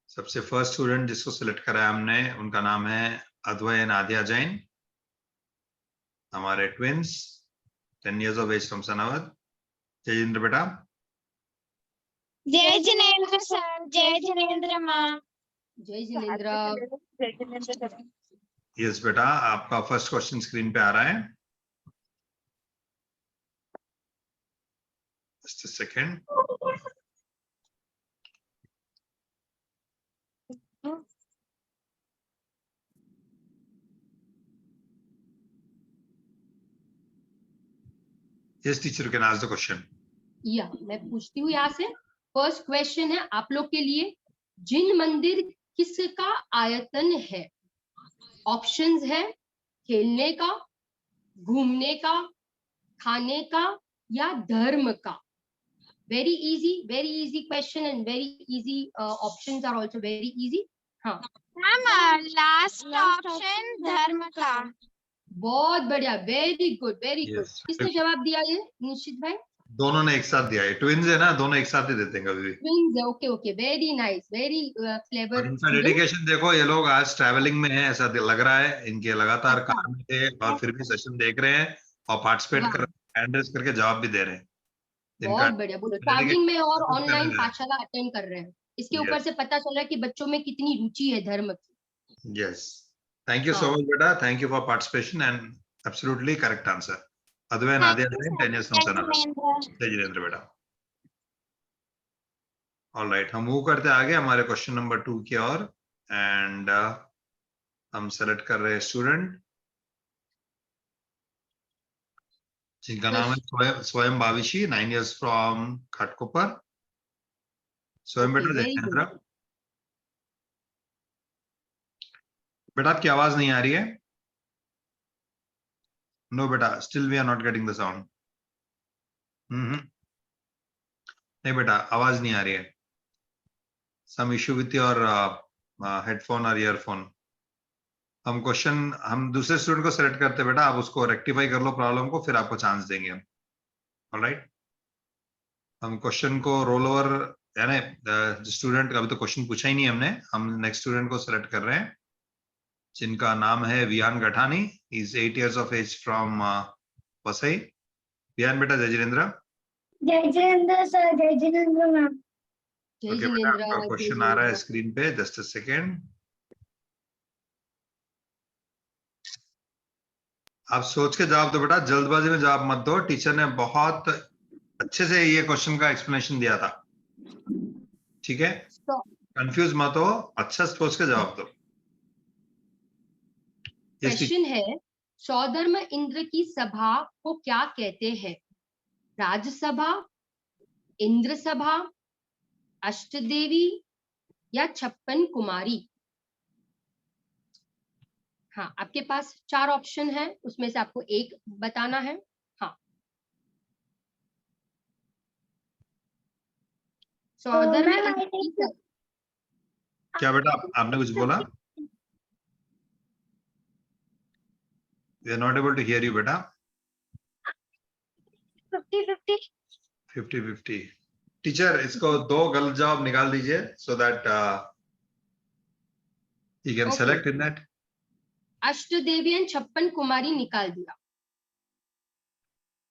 सबसे फर्स्ट स्टूडेंट जिसको सिलेक्ट करा है हमने, उनका नाम है अद्वय नादिया जैन, हमारे twins, 10 years of age from Sanawad. Jayendra बेटा। जय जिनेंद्र सर, जय जिनेंद्र माँ। जय जिनेंद्र। यस बेटा, आपका फर्स्ट क्वेश्चन स्क्रीन पे आ रहा है। Just a second. Yes teacher, can ask the question. या मैं पूछती हूँ यहाँ से। फर्स्ट क्वेश्चन है आप लोग के लिए, जिन मंदिर किसका आयतन है? ऑप्शंस है खेलने का, घूमने का, खाने का या धर्म का। Very easy question and very easy options are also very easy. हाँ लास्ट ऑप्शन धर्म का। बहुत बढ़िया, very good very good. Yes. किसने जवाब दिया ये? निश्चित भाई। दोनों ने एक साथ दिया है, ट्विंस है ना, दोनों एक साथ ही देते हैं कभी भी। ट्विंस है, okay okay, very nice, very clever. इनका डेडिकेशन देखो, ये लोग आज ट्रैवलिंग में हैं ऐसा लग रहा है। इनके लगातार अच्छा। कार में थे और फिर भी सेशन देख रहे हैं और पार्टिसिपेट कर रहे हैं, हैंड रेस करके जवाब भी दे रहे हैं। इनका बहुत बढ़िया। बोलो ट्रैवलिंग में और dedication ऑनलाइन है। पाठशाला अटेंड कर रहे हैं। इसके ऊपर Yes. से पता चल रहा है कि बच्चों में कितनी रुचि है धर्म की। Yes. Thank you so much, beta. Thank you for participation and absolutely correct answer. Advay Nadia Jain, 10 years from Sanawad. जय जिनेंद्र बेटा। All right, हम मूव करते आगे हमारे क्वेश्चन नंबर 2 की ओर एंड हम सेलेक्ट कर रहे हैं स्टूडेंट जिनका नाम है स्वयं बाविशी, 9 years फ्रॉम घाटकोपर। स्वयं बेटा, जय जिनेंद्र। बेटा आपकी आवाज नहीं आ रही है। नो बेटा, still we are not getting the sound. नहीं बेटा, आवाज नहीं आ रही है। Some issue with your headphone और ईयरफोन। हम दूसरे स्टूडेंट को सेलेक्ट करते हैं बेटा, आप उसको रेक्टिफाई कर लो प्रॉब्लम को, फिर आपको चांस देंगे हम। ऑलराइट, हम क्वेश्चन को रोल ओवर, यानी स्टूडेंट, अभी तो क्वेश्चन पूछा ही नहीं हमने, हम नेक्स्ट स्टूडेंट को सेलेक्ट कर रहे हैं जिनका नाम है Vihaan Gathani. Is 8 years of age from Vasai. Vihaan बेटा, जय जिनेन्द्र। जय जिनेन्द्र सर, जय जिनेन्द्र मैम। जय ओके बेटा, जिनेन्द्र, आपका जय क्वेश्चन आ रहा है जिनेन्द्र। स्क्रीन पे, जस्ट अ सेकेंड। आप सोच के जवाब दो बेटा, जल्दबाजी में जवाब मत दो। टीचर ने बहुत अच्छे से ये क्वेश्चन का एक्सप्लेनेशन दिया था, ठीक है? कंफ्यूज मत हो, अच्छा सोच के जवाब दो। क्वेश्चन है, सौधर्म इंद्र की सभा को क्या कहते हैं? राजसभा, इंद्र सभा, अष्टदेवी या 56 कुमारी? हाँ, आपके पास 4 ऑप्शन है, उसमें से आपको एक बताना है। हाँ, सौधर्म इंद्र की सभा। क्या बेटा, आपने कुछ बोला? We are not able to hear you बेटा। 50-50। 50-50। टीचर, इसको 2 गलत जवाब निकाल दीजिए, so that you can Okay. select in that। अष्टदेवी एंड 56 कुमारी निकाल दिया।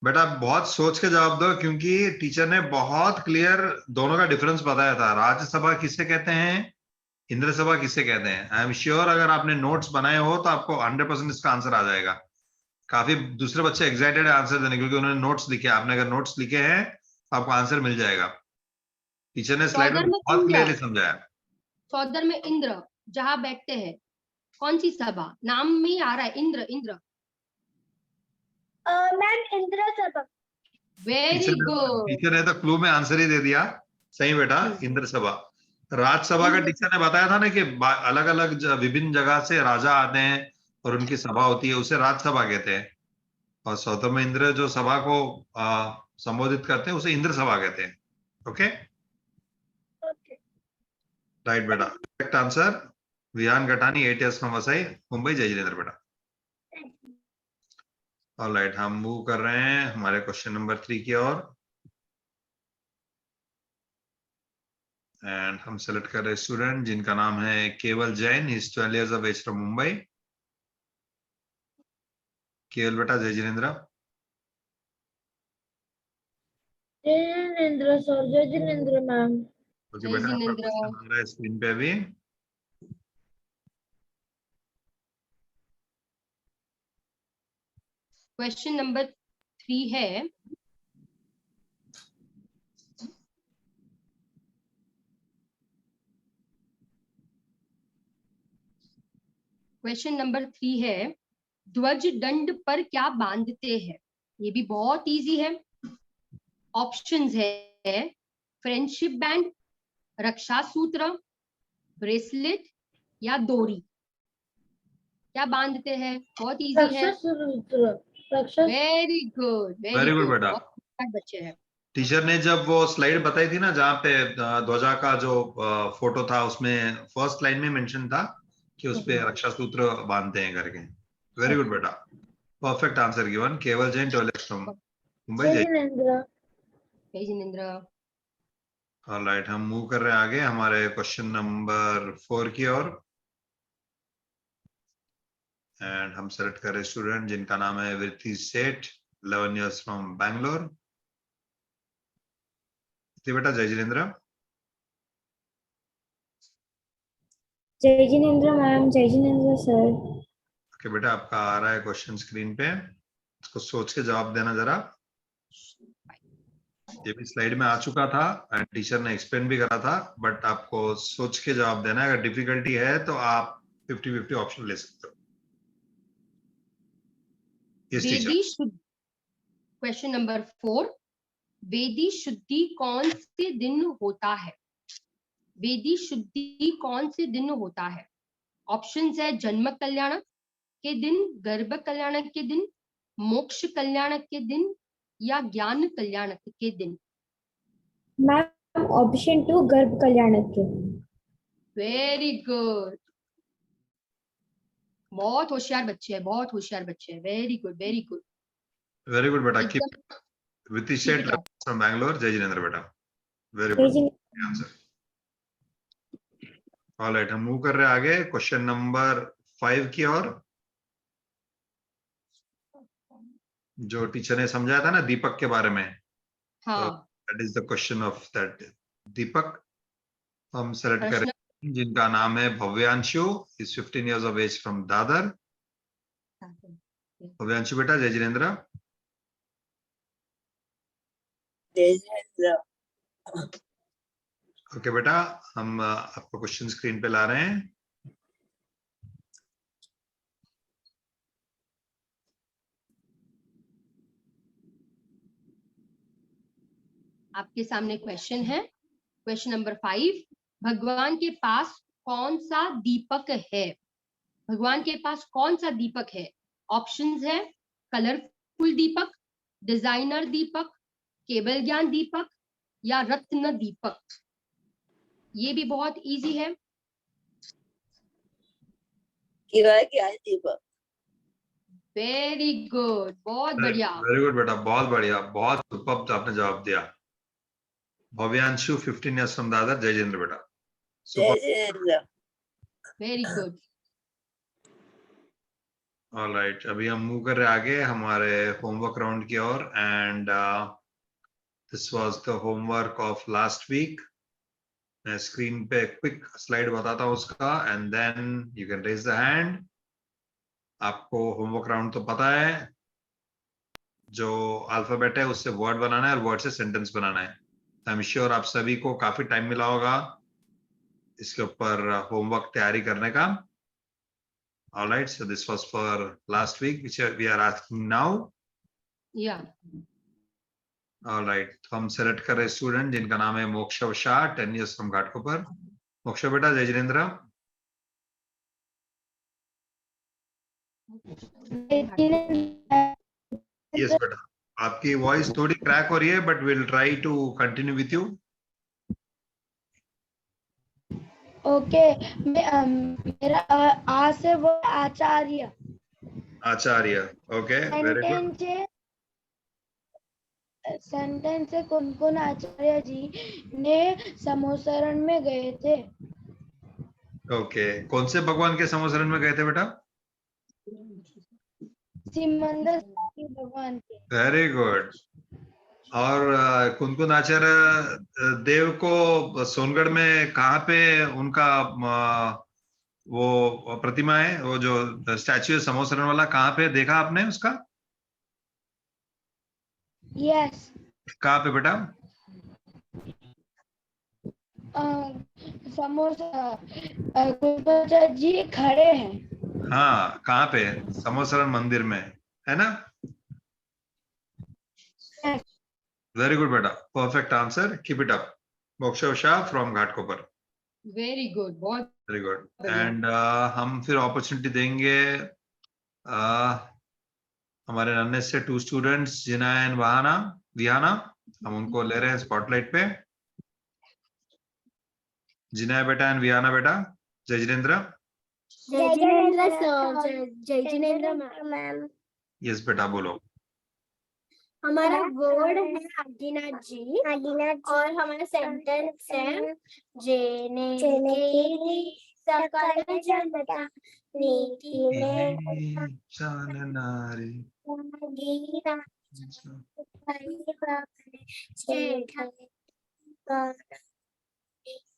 बेटा बहुत सोच के जवाब दो, क्योंकि टीचर ने बहुत क्लियर दोनों का डिफरेंस बताया था। राज्यसभा किसे कहते हैं, इंद्र सभा किसे कहते हैं। आई एम श्योर अगर आपने नोट्स बनाए हो तो आपको 100% इसका आंसर आ जाएगा। काफी दूसरे बच्चे एक्साइटेड है आंसर देने, क्योंकि उन्होंने नोट्स लिखे। आपने अगर नोट्स लिखे हैं तो आपको आंसर मिल जाएगा। टीचर ने स्लाइड में बहुत क्लियरली समझाया। सौधर्म इंद्र जहां बैठते हैं, कौन सी सभा? नाम में ही आ रहा है, इंद्र। इंद्र। मैम, इंद्र सभा। Very good. टीचर ने तो क्लू में आंसर ही दे दिया। सही बेटा, इंद्र सभा। राज्यसभा का टीचर ने बताया था ना कि अलग अलग विभिन्न जगह से राजा आते हैं और उनकी सभा होती है, उसे राज्यसभा कहते हैं। और सौतम इंद्र जो सभा को संबोधित करते हैं उसे इंद्र सभा कहते हैं। ओके, राइट बेटा, correct answer. Vihaan Gathani, 8 years from Vasai, Mumbai. Jai Jinendra बेटा। ऑलराइट, हम मूव कर रहे हैं हमारे क्वेश्चन नंबर 3 की ओर। एंड हम सेलेक्ट कर रहे हैं स्टूडेंट जिनका नाम है केवल Jain. Is 12 years of age from Mumbai. केवल बेटा, जय जिनेन्द्र। जय जिनेन्द्र सर, जय जिनेन्द्र मैम। ओके जय बेटा, आपका जिनेन्द्र। क्वेश्चन आ रहा है स्क्रीन पे अभी। क्वेश्चन नंबर 3 है, क्वेश्चन नंबर 3 है, ध्वज दंड पर क्या बांधते हैं? ये भी बहुत इजी है। ऑप्शंस है फ्रेंडशिप बैंड, रक्षा सूत्र, ब्रेसलेट या डोरी। क्या बांधते हैं? बहुत इजी है। वेरी गुड, वेरी गुड बेटा। बहुत बच्चे हैं। टीचर ने जब वो स्लाइड बताई थी ना जहाँ पे ध्वजा का जो फोटो था, उसमें फर्स्ट लाइन में मेंशन था कि उस पे रक्षा सूत्र बांधते हैं करके। वेरी गुड बेटा, परफेक्ट आंसर गिवन। केवल जैन, 12 years फ्रॉम मुंबई। जय जिनेन्द्र। जय जिनेन्द्र। ऑलराइट, हम मूव कर रहे हैं आगे हमारे क्वेश्चन नंबर 4 की ओर। एंड हम सेलेक्ट कर रहे स्टूडेंट जिनका नाम है वृत्ति सेठ, 11 years फ्रॉम बैंगलोर। बेटा, जय जिनेन्द्र। जय जिनेन्द्र मैम, जय जिनेन्द्र सर। ओके बेटा, आपका आ रहा है क्वेश्चन स्क्रीन पे, इसको सोच के जवाब देना जरा। ये भी स्लाइड में आ चुका था एंड टीचर ने एक्सप्लेन भी करा था, बट आपको सोच के जवाब देना है। अगर डिफिकल्टी है तो आप 50-50 ऑप्शन ले सकते हो। Yes teacher. वेदी शुद्धि, क्वेश्चन नंबर 4, वेदी शुद्धि कौन से दिन होता है? वेदी शुद्धि कौन से दिन होता है? ऑप्शंस है जन्म कल्याणक के दिन, गर्भ कल्याणक के दिन, मोक्ष कल्याणक के दिन या ज्ञान कल्याणक के दिन। मैम, ऑप्शन 2 गर्भ कल्याणक के। वेरी गुड, बहुत होशियार बच्चे हैं, बहुत होशियार बच्चे हैं। Very good, very good. Very good बेटा, Vitishet from Bangalore. Jai Jinendra beta. Very जय good Jinendra answer. All right, हम मूव कर रहे हैं आगे क्वेश्चन नंबर 5 की ओर, जो टीचर ने समझाया था ना दीपक के बारे में. हाँ. That is the question of that Deepak. हम सेलेक्ट प्रश्न करें जिनका नाम है Bhavyanshu. Is 15 years of age from Dadar. Bhavyanshu बेटा. जय जिनेंद्र. ओके बेटा, हम आपको क्वेश्चन स्क्रीन पे ला रहे हैं. आपके सामने क्वेश्चन है. Question number 5. भगवान के पास कौन सा दीपक है? भगवान के पास कौन सा दीपक है? ऑप्शंस है कलरफुल दीपक, डिजाइनर दीपक, केवल ज्ञान दीपक या रत्न दीपक. ये भी बहुत इजी है. वेरी गुड, बहुत बढ़िया. वेरी गुड बेटा, बहुत बढ़िया, बहुत सुपर्ब आपने जवाब दिया. Bhavyanshu 15 years from Dadar. जय जिनेंद्र बेटा. सुपर. Very good. ऑलराइट, अभी हम मूव कर रहे हैं आगे हमारे होमवर्क राउंड की ओर. And this was the homework of last week. मैं स्क्रीन पे क्विक स्लाइड बताता हूँ उसका, and then you can raise the hand. आपको होमवर्क राउंड तो पता है. जो अल्फाबेट है उससे वर्ड बनाना है और वर्ड से सेंटेंस बनाना है. आई एम श्योर आप सभी को काफी टाइम मिला होगा इसके ऊपर होमवर्क तैयारी करने का. Alright, so this was for last week which we are asking now. Yeah alright, तो हम सेलेक्ट कर रहे स्टूडेंट जिनका नाम है मोक्षा शाह, 10 years फ्रॉम घाटकोपर. मोक्षा बेटा. जय जिनेंद्र. यस बेटा, आपकी वॉइस थोड़ी क्रैक हो रही है, but will try to continue with you. Okay. मेरा आ से वो Acharya. Acharya. Okay, very good. Sentence है कुनकुन आचार्य जी ने समोसरण में गए थे. ओके, कौन से भगवान के समोसरण में गए थे बेटा? सिमंदर भगवान के. Very good. और कुनकुन आचार्य देव को सोनगढ़ में कहाँ पे उनका वो प्रतिमा है, वो जो स्टैच्यू है समोसरण वाला, कहाँ पे देखा आपने उसका? यस. कहाँ पे बेटा? समोसा कुनकुन जी खड़े हैं. हाँ, कहाँ पे? समोसरण मंदिर में, है ना? वेरी गुड बेटा, perfect answer. Keep it up. Moksha Shah from Ghatkopar. Very good, बहुत वेरी गुड. एंड हम फिर अपॉर्चुनिटी देंगे हमारे नन्हे से 2 स्टूडेंट्स जिना एंड विहाना. हम उनको ले रहे हैं स्पॉटलाइट पे. जिना बेटा एंड विहाना बेटा. जय जिनेंद्र. जय जिनेंद्र सर. जय जिनेंद्र मैम. यस बेटा, बोलो. हमारा वर्ड है आदिनाथ जी. और हमारा सेंटेंस है जेने के सकल जनता नीति में चाननारी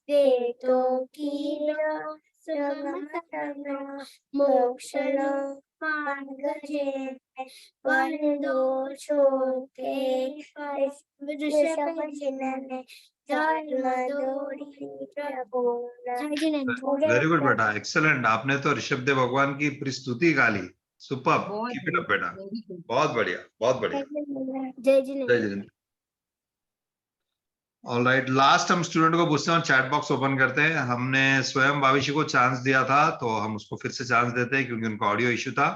देतो की मोक्षण मार्गजे वंदो छोटे विदुषपजिनने वेरी गुड बेटा, एक्सेलेंट. आपने तो ऋषभदेव भगवान की पूरी स्तुति गा ली. सुपर. बहुत कीप इट अप बेटा, वेरी गुड. बहुत बढ़िया, बहुत बढ़िया. जय जय जिनेंद्र. जिनेंद्र. ऑलराइट, लास्ट हम स्टूडेंट को पूछते हैं, चैट बॉक्स ओपन करते हैं. हमने स्वयं भाविशी को चांस दिया था, तो हम उसको फिर से चांस देते हैं क्योंकि उनका ऑडियो इश्यू था.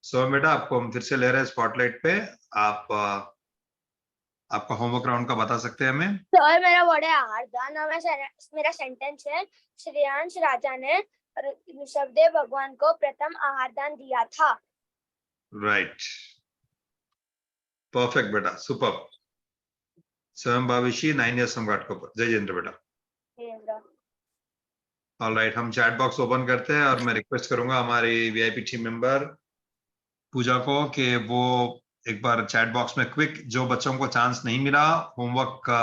स्वयं बेटा, आपको हम फिर से ले रहे हैं स्पॉटलाइट पे. आप आपका होमवर्क राउंड का बता सकते हैं हमें? सर मेरा वर्ड है आहारदान और मेरा सेंटेंस है श्रेयांश राजा ने ऋषभदेव भगवान को प्रथम आहारदान दिया था. राइट, परफेक्ट बेटा, सुपर. स्वयं भाविशी 9 years from घाटकोपर। जय जितेंद्र बेटा। ऑलराइट, हम चैट बॉक्स ओपन करते हैं और मैं रिक्वेस्ट करूंगा हमारी वीआईपी टीम मेंबर पूजा को कि वो एक बार चैट बॉक्स में क्विक, जो बच्चों को चांस नहीं मिला होमवर्क का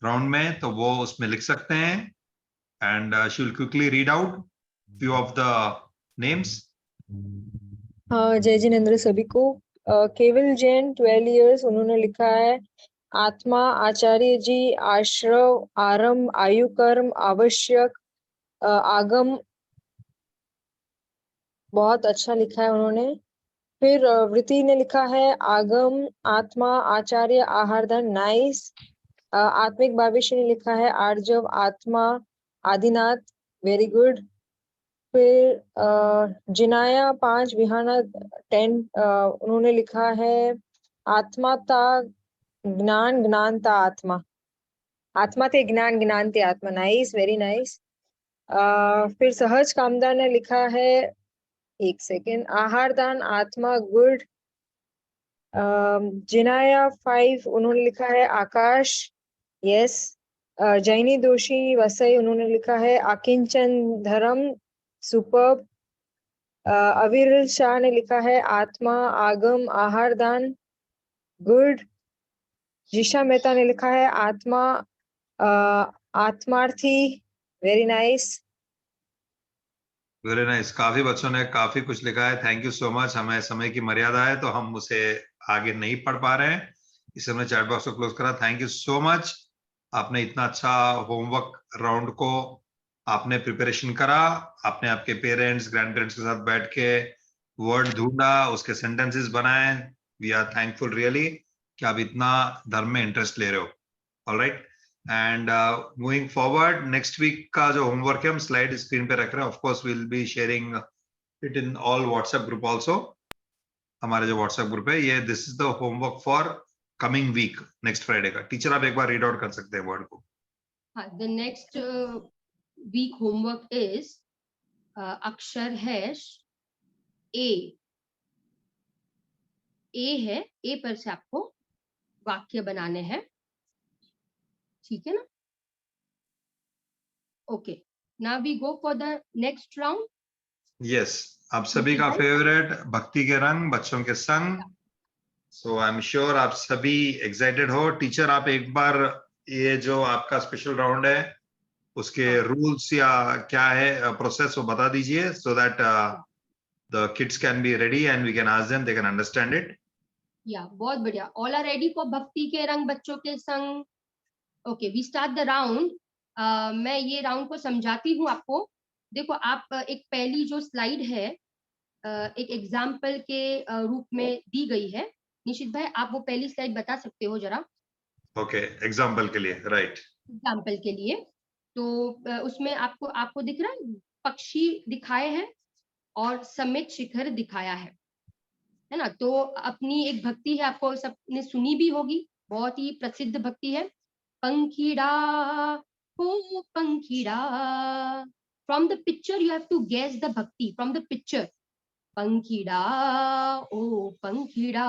राउंड में, तो वो उसमें लिख सकते हैं and she will quickly read out few of the names. हाँ, जय जिनेंद्र सभी को। केवल जैन 12 years, उन्होंने लिखा है आत्मा, आचार्य जी, आश्रव, आरंभ, आयु, कर्म, आवश्यक, आगम, बहुत अच्छा लिखा है उन्होंने। फिर वृत्ति ने लिखा है आगम, आत्मा, आचार्य, आहारधन, नाइस। आत्मिक भविष्य ने लिखा है आर्जव, आत्मा, आदिनाथ, वेरी गुड। फिर जिनाया 5, विहाना 10, उन्होंने लिखा है आत्मा ता ज्ञान, ज्ञान ता आत्मा, आत्मा थे ज्ञान, ज्ञान थे आत्मा, नाइस, वेरी नाइस। फिर सहज कामदार ने लिखा है, एक सेकेंड, आहारदान, आत्मा, गुड। जिनाया 5, उन्होंने लिखा है आकाश, यस। जैनी दोषी वसई, उन्होंने लिखा है आकिंचन धर्म, सुपर्ब। अविरल शाह ने लिखा है आत्मा, आगम, आहारदान, गुड। जिशा मेहता ने लिखा है आत्मा, आत्मार्थी, वेरी नाइस। वेरी नाइस, काफी बच्चों ने काफी कुछ लिखा है, थैंक यू सो मच। हमें समय की मर्यादा है तो हम उसे आगे नहीं पढ़ पा रहे हैं, इसलिए हमने चैट बॉक्स को क्लोज करा। थैंक यू सो मच, आपने इतना अच्छा होमवर्क राउंड को आपने प्रिपरेशन करा, आपने आपके पेरेंट्स ग्रैंड पेरेंट्स के साथ बैठ के वर्ड ढूंढा, उसके सेंटेंसेस बनाए। वी आर थैंकफुल रियली कि आप इतना धर्म में इंटरेस्ट ले रहे हो। Alright, and moving forward, next week का जो होमवर्क है हम स्लाइड स्क्रीन पे रख रहे हैं। Of course we will be sharing it in all WhatsApp group also. हमारे जो व्हाट्सएप ग्रुप है ये, this is the homework for coming week, next Friday का। टीचर आप एक बार रीड आउट कर सकते हैं वर्ड को। हाँ, the next week homework is, अक्षर है ए। ए है, ए पर से आपको वाक्य बनाने हैं, ठीक है ना? Okay, now we go for the next round. Yes, आप सभी का फेवरेट भक्ति के रंग बच्चों के संग। सो आई एम श्योर आप सभी एक्साइटेड हो। टीचर आप एक बार ये जो आपका स्पेशल राउंड है उसके रूल्स या क्या है प्रोसेस वो बता दीजिए, so that the kids can be ready and we can ask them, they can understand it. Yeah बहुत बढ़िया, ऑल आर रेडी फॉर भक्ति के रंग बच्चों के संग। Okay, we start the round. मैं ये राउंड को समझाती हूँ आपको। देखो, आप एक पहली जो स्लाइड है एक एग्जाम्पल के रूप में दी गई है। निशित भाई, आप वो पहली स्लाइड बता सकते हो जरा? ओके, एग्जाम्पल के लिए, राइट। एग्जाम्पल के लिए तो उसमें आपको दिख रहा है, पक्षी दिखाए हैं और समित शिखर दिखाया है ना? तो अपनी एक भक्ति है, आपको सबने सुनी भी होगी, बहुत ही प्रसिद्ध भक्ति है, पंखीड़ा हो पंखीड़ा। From the picture you have to guess the bhakti from the picture. पंखीड़ा ओ पंखीड़ा,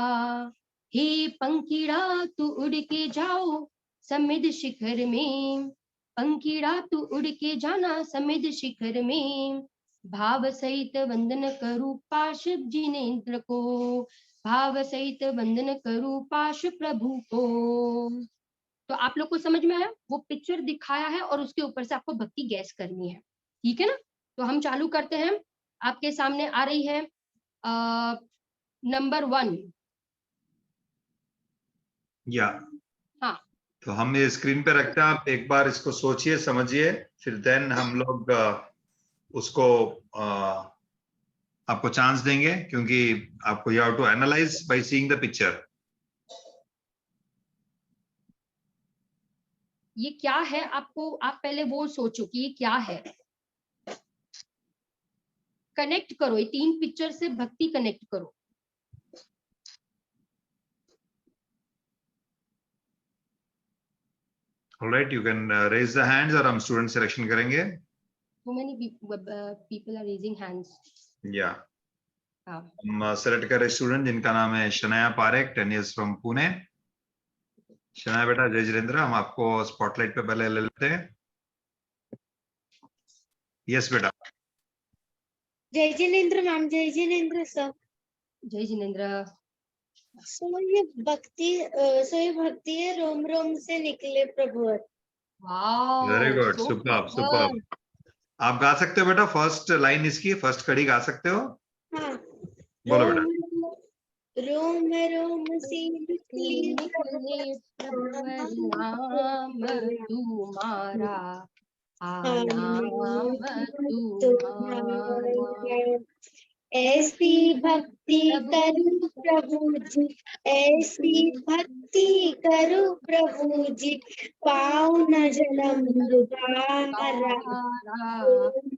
हे पंखीड़ा तू उड़ के जाओ समिद शिखर में, पंखीड़ा तू उड़ के जाना समिद शिखर में, भाव सहित वंदन करूं पार्षद जिनेंद्र को, भाव सहित वंदन करूं पाश प्रभु को। तो आप लोग को समझ में आया? वो पिक्चर दिखाया है और उसके ऊपर से आपको भक्ति गैस करनी है, ठीक है ना? तो हम चालू करते हैं। आपके सामने आ रही है नंबर 1। या हाँ, तो हम ये स्क्रीन पे रखते हैं, आप एक बार इसको सोचिए, समझिए, फिर देन हम लोग उसको आपको चांस देंगे, क्योंकि आपको you have to analyse by seeing the picture. ये क्या है? आपको, आप पहले वो सोचो कि ये क्या है, कनेक्ट करो, ये 3 पिक्चर से भक्ति कनेक्ट करो। Alright, you can raise the hands और हम स्टूडेंट सिलेक्शन करेंगे। So many people are raising hands. या हाँ, हम सेलेक्ट करें स्टूडेंट जिनका नाम है शनाया पारेख, 10 years फ्रॉम पुणे। शनाया बेटा, जय जिनेंद्र, हम आपको स्पॉटलाइट पे पहले ले लेते हैं। यस बेटा। जय जिनेंद्र मैम, जय जिनेंद्र सर। जय जिनेंद्र। सो ये भक्ति है, रोम रोम से निकले प्रभु। वेरी वाओ, गुड, सो सुपर्ब क्लेवर। सुपर्ब। आप गा सकते हो बेटा, फर्स्ट लाइन इसकी, फर्स्ट कड़ी गा सकते हो? हाँ। बोलो बेटा। रोम रोम से निकले निकले प्रभुवर नाम तुम्हारा, नाम तुम्हारा। ऐसी भक्ति करूं प्रभु जी, ऐसी भक्ति करूं प्रभु जी, पाऊं न जन्म दोबारा।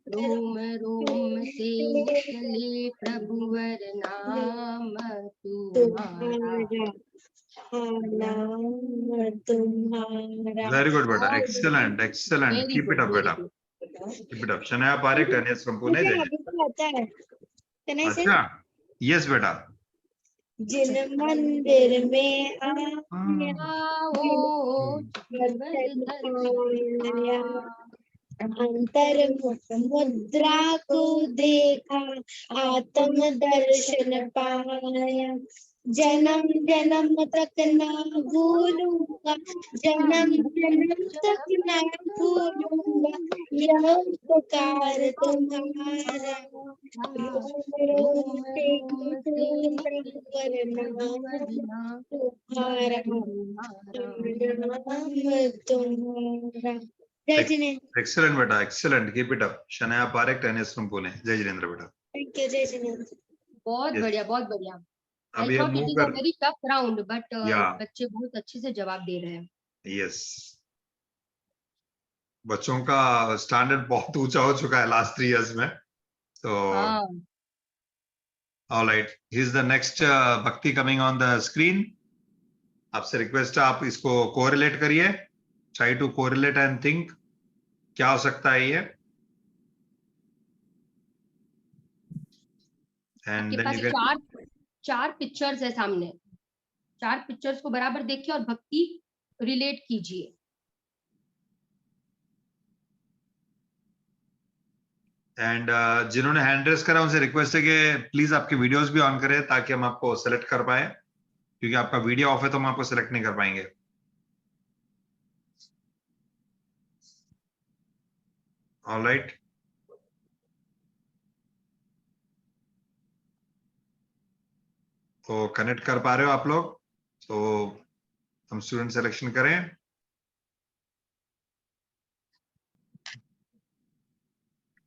रोम रोम से निकले प्रभुवर नाम तुम्हारा, नाम तुम्हारा। वेरी गुड बेटा, excellent excellent, very keep it good, up very बेटा, good. Keep it up. Shanaya Parekh, ten years from Pune, जय अभी तो आता है। Can I say? अच्छा, यस बेटा। जिन मंदिर में आया, आओ बदन दर्शन आया, अंतर मुद्रा को देखा, आत्म दर्शन पाया, जन्म जन्म तक ना भूलूंगा, जन्म जन्म तक ना भूलूंगा, यह उपकार तुम्हारा। रोम रोम से निकले प्रभुवर नाम तुम्हारा तुम्हारा। जय जिनेंद्र। एक्सेलेंट बेटा, excellent, keep it up. Shanaya Parekh, ten years from Pune, जय जिनेंद्र बेटा। Thank you. जय जिनेंद्र। बहुत Yes. बढ़िया, बहुत बढ़िया। आई अभी हम thought it move is a कर, वेरी टफ राउंड, बट या बच्चे बहुत अच्छे से जवाब दे रहे हैं। यस, बच्चों का स्टैंडर्ड बहुत ऊंचा हो चुका है लास्ट 3 इयर्स में, तो हाँ, alright, he is the next भक्ति कमिंग ऑन द स्क्रीन। आपसे रिक्वेस्ट है, आप इसको कोरिलेट करिए, try to correlate and think क्या हो सकता है ये, एंड आपके देन पास यू कैन। चार पिक्चर्स है सामने, 4 पिक्चर्स को बराबर देखिए और भक्ति रिलेट कीजिए। एंड जिन्होंने हैंड रेस करा उनसे रिक्वेस्ट है कि प्लीज आपके वीडियोस भी ऑन करें ताकि हम आपको सेलेक्ट कर पाए, क्योंकि आपका वीडियो ऑफ है तो हम आपको सेलेक्ट नहीं कर पाएंगे। ऑलराइट, तो कनेक्ट कर पा रहे हो आप लोग, तो हम स्टूडेंट सिलेक्शन करें।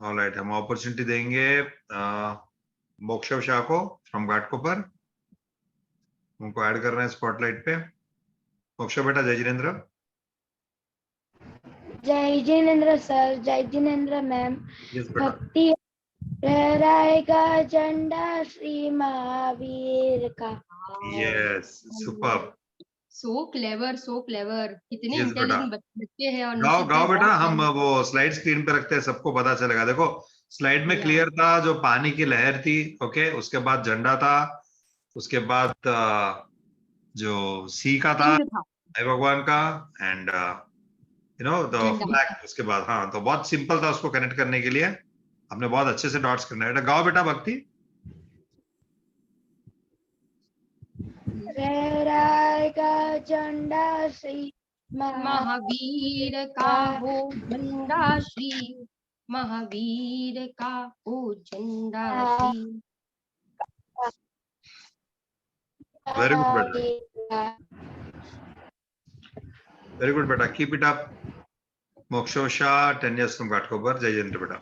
ऑलराइट, हम अपॉर्चुनिटी देंगे मोक्षव शाह को फ्रॉम घाटकोपर, उनको ऐड कर रहे हैं स्पॉटलाइट पे। मोक्षव बेटा, जय जिनेंद्र। जय जिनेंद्र सर, जय जिनेंद्र मैम। यस बेटा। भक्ति लहराएगा झंडा श्री महावीर का। Yes, superb. सो क्लेवर, सो क्लेवर। कितने यस बेटा, इंटेलिजेंट बच्चे हैं। और गाओ निशित गाओ भाई बेटा, बहुत हम talented। वो स्लाइड स्क्रीन पे रखते हैं, सबको पता चलेगा। देखो स्लाइड में या। क्लियर था, जो पानी की लहर थी, ओके, उसके बाद झंडा था, उसके बाद जो सी का था, सिंह था, भगवान का, एंड यू नो द झंडा। फ्लैग उसके बाद। हाँ, तो बहुत सिंपल था उसको कनेक्ट करने के लिए, हमने बहुत अच्छे से डॉट्स करना है। गाओ बेटा भक्ति। लहराएगा झंडा श्री महावीर का हो झंडा श्री, महावीर का हो झंडा श्री। वेरी गुड बेटा, वेरी गुड बेटा, keep it up. Mokshav Shah, 10 years from Ghatkopar, जय जिनेंद्र बेटा।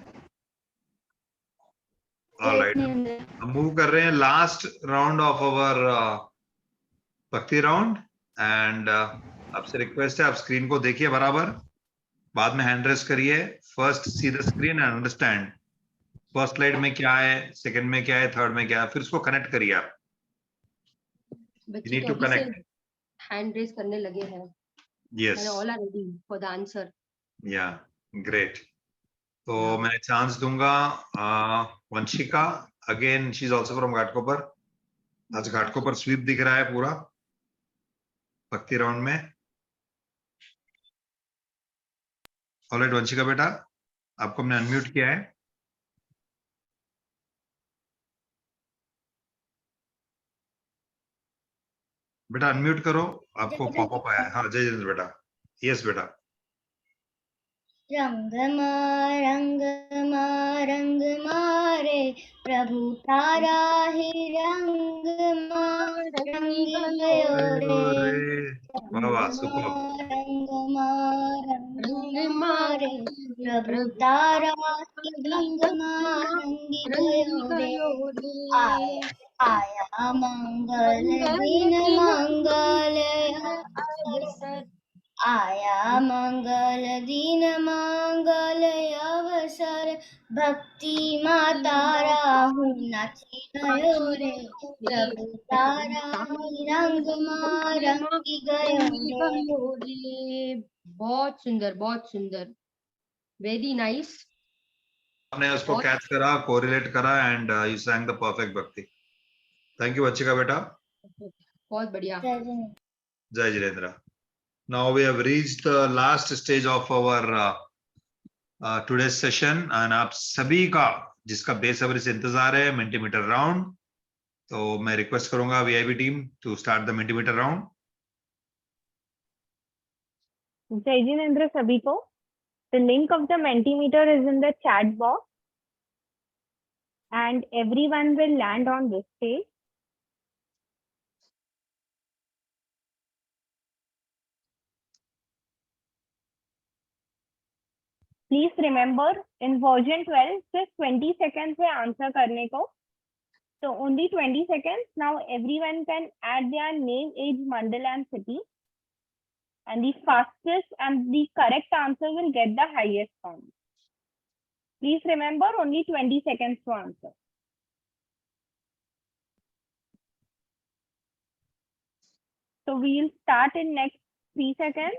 ऑलराइट, हम मूव कर रहे हैं लास्ट राउंड ऑफ अवर भक्ति राउंड, एंड आपसे रिक्वेस्ट है आप स्क्रीन को देखिए बराबर, बाद में हैंड रेस करिए। First see the screen and understand first slide में क्या है, सेकंड में क्या है, थर्ड में क्या है, फिर उसको कनेक्ट करिए आप। बच्चे need तो to अभी से connect. हैंड रेस करने लगे हैं। Yes, all are ready for the answer. Yeah great. तो Yeah. मैं चांस दूंगा Vanshika, again she is also from Ghatkopar. आज घाटकोपर स्वीप दिख रहा है पूरा भक्ति राउंड में। ऑलराइट वंशिका बेटा, आपको हमने अनम्यूट किया है। बेटा अनम्यूट करो, आपको पॉपअप आया है। हाँ जय जिनेंद्र बेटा, यस बेटा। रंग मारे प्रभु तारा ही रंग गयो रे। वाह वाह, सुपर। रंग रंग मारे प्रभु तारा ही रंग रंगी गयो रे। आया मंगल दिन मंगल अवसर, आया मंगल दिन मंगल अवसर भक्ति माता राहु नाची गयो रे। प्रभु तारा रंग रंगी गयो रे। बहुत सुंदर, बहुत सुंदर, वेरी नाइस। आपने उसको कैच करा, कोरिलेट करा and you sang the perfect भक्ति। थैंक यू वंशिका बेटा, बहुत बढ़िया। जय Jinendra. Now we have reached the last stage of our today's session and आप सभी का जिसका बेसब्री से इंतजार है मिंटीमीटर राउंड, तो मैं रिक्वेस्ट करूंगा VIP team to start the Mentimeter round. जय जिनेंद्र सभी को। The link of the Mentimeter is in the chat box and everyone will land on this page. Please remember in version 12 सिर्फ 20 seconds है answer करने को, so only 20 seconds. Now everyone can add their name, age, mandal and city, and the fastest and the correct answer will get the highest point. Please remember only 20 seconds to answer. So we will start in next 3 seconds.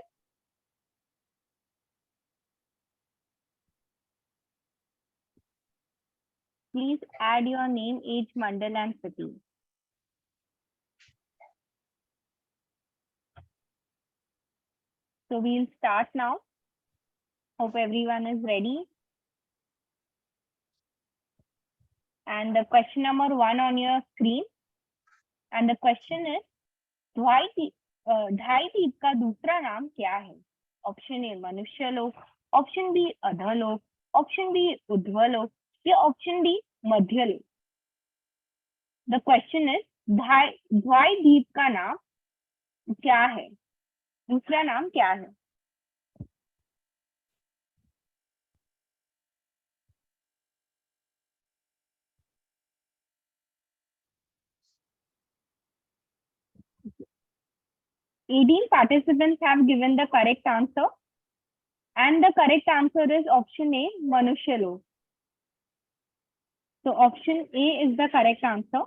Please add your name, age, mandal and city. So we'll start now. Hope everyone is ready. And the question number 1 on your screen. And the question is, ढाई दीप का दूसरा नाम क्या है? Option ए मनुष्य लोक, option B अधोलोक, option B ऊर्ध्वलोक या ऑप्शन डी मध्य लोक। द क्वेश्चन इज ढाई दीप का नाम क्या है? दूसरा नाम क्या है?18 participants have given the correct answer and the correct answer is option A, Manushya Lok. So option A is the correct answer.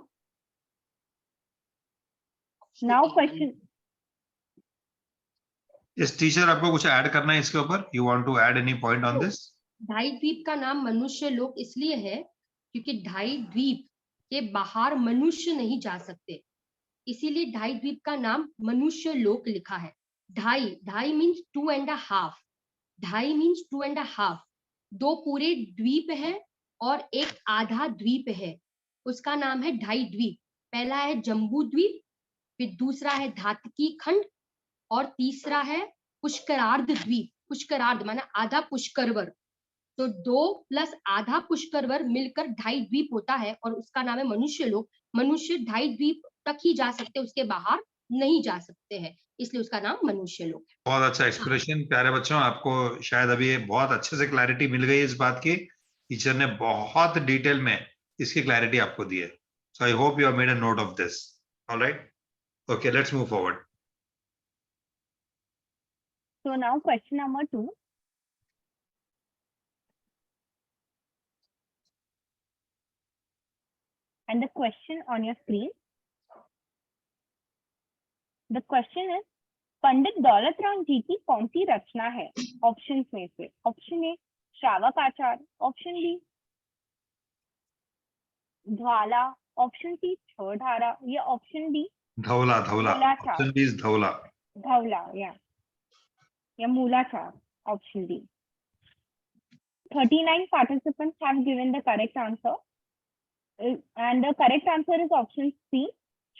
Now question. Yes teacher, आपको कुछ ऐड करना है इसके ऊपर? You want to add any point on this? ढाई द्वीप का नाम मनुष्य लोक इसलिए है क्योंकि ढाई द्वीप के बाहर मनुष्य नहीं जा सकते, इसीलिए ढाई द्वीप का नाम मनुष्य लोक लिखा है। ढाई मीन्स 2.5, ढाई मीन्स 2.5। 2 पूरे द्वीप है और एक आधा द्वीप है, उसका नाम है ढाई द्वीप। पहला है जम्बू द्वीप, फिर दूसरा है धातकी खंड और तीसरा है पुष्करार्ध द्वीप। पुष्करार्ध माना आधा पुष्करवर, तो 2 प्लस आधा पुष्करवर मिलकर ढाई द्वीप होता है और उसका नाम है मनुष्य लोक। मनुष्य ढाई द्वीप तक ही जा सकते, उसके बाहर नहीं जा सकते हैं, इसलिए उसका नाम मनुष्य लोक है। बहुत अच्छा एक्सप्रेशन। प्यारे बच्चों, आपको शायद अभी बहुत अच्छे से क्लैरिटी मिल गई इस बात की। टीचर ने बहुत डिटेल में इसकी क्लैरिटी आपको दी है। So I hope you have made a note of this. Alright, okay, let's move forward. So now question number 2. And the question on your screen. The question is, पंडित दौलत राम जी की कौन सी रचना है ऑप्शन में से? Option A Shravak Achar, option B Jwala, option C छोधारा या option D Dhavala. Mulachar. Option B is Dhavala. Dhavala या Mulachar, option D. 39 participants have given the correct answer. And the correct answer is option C,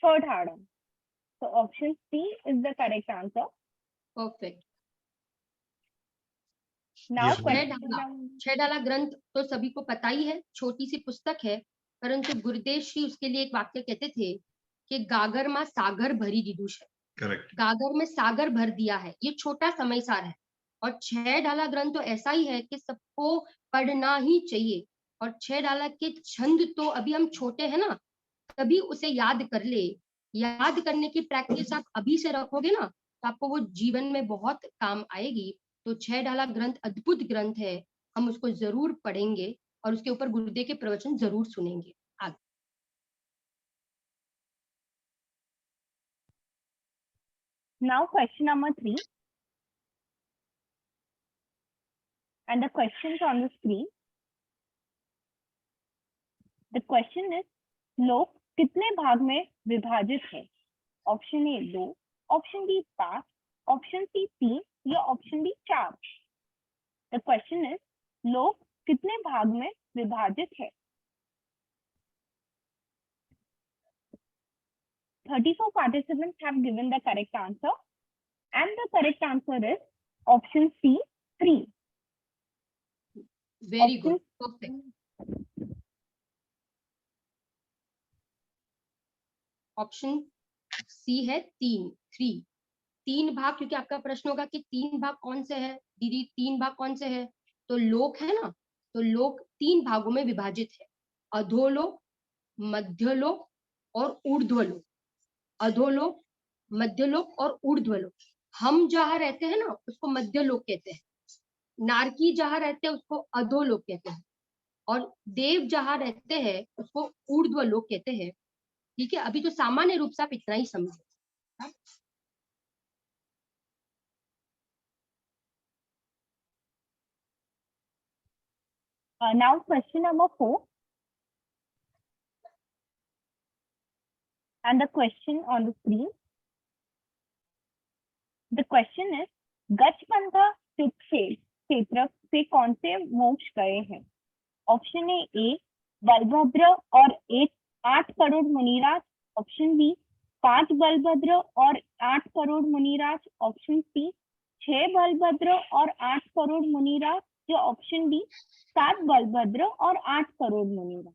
Chodharan. So option C is the correct answer. Perfect. Now Yes, question छह number छह डाला ग्रंथ तो सभी को पता ही है, छोटी सी पुस्तक है, परंतु गुरुदेव श्री उसके लिए एक वाक्य कहते थे कि गागर मां सागर भरी दिदुष है, करेक्ट। गागर में सागर भर दिया है। ये छोटा समय सार है और छह डाला ग्रंथ तो ऐसा ही है कि सबको पढ़ना ही चाहिए। और छह डाला के छंद तो अभी हम छोटे हैं ना, तभी उसे याद कर ले। याद करने की प्रैक्टिस आप अभी से रखोगे ना तो आपको वो जीवन में बहुत काम आएगी। तो छह डाला ग्रंथ अद्भुत ग्रंथ है, हम उसको जरूर पढ़ेंगे और उसके ऊपर गुरुदेव के प्रवचन जरूर सुनेंगे। आगे Now question number 3, and the questions on the screen. The question is, लोक कितने भाग में विभाजित है? Option A 2, option B 5, option C 3 या option D 4? The question is, लोक कितने भाग में विभाजित है? 34 participants have given the correct answer, and the correct answer is option C, 3. Very Option- good, perfect. Option C है 3 तीन भाग, क्योंकि आपका प्रश्न होगा कि तीन भाग कौन से है दीदी, तीन भाग कौन से है? तो लोक है ना, तो लोक तीन भागों में विभाजित है, अधोलोक, मध्यलोक और ऊर्ध्वलोक। अधोलोक, मध्यलोक और ऊर्ध्वलोक। हम जहाँ रहते हैं ना उसको मध्यलोक कहते हैं, नारकी जहाँ रहते हैं उसको अधोलोक कहते हैं, और देव जहाँ रहते हैं उसको ऊर्ध्वलोक कहते हैं। ठीक है, अभी तो सामान्य रूप से आप इतना ही समझो। Now question number 4, and the question on the screen. The question is, Gajpantha क्षेत्र से कौन से मोक्ष गए हैं? ऑप्शन ए बलभद्र और 8 करोड़ मुनिराज, ऑप्शन बी 5 बलभद्र और 8 करोड़ मुनिराज, ऑप्शन सी 6 बलभद्र और 8 करोड़ मुनिराज, या ऑप्शन डी 7 बलभद्र और 8 करोड़ मुनिराज?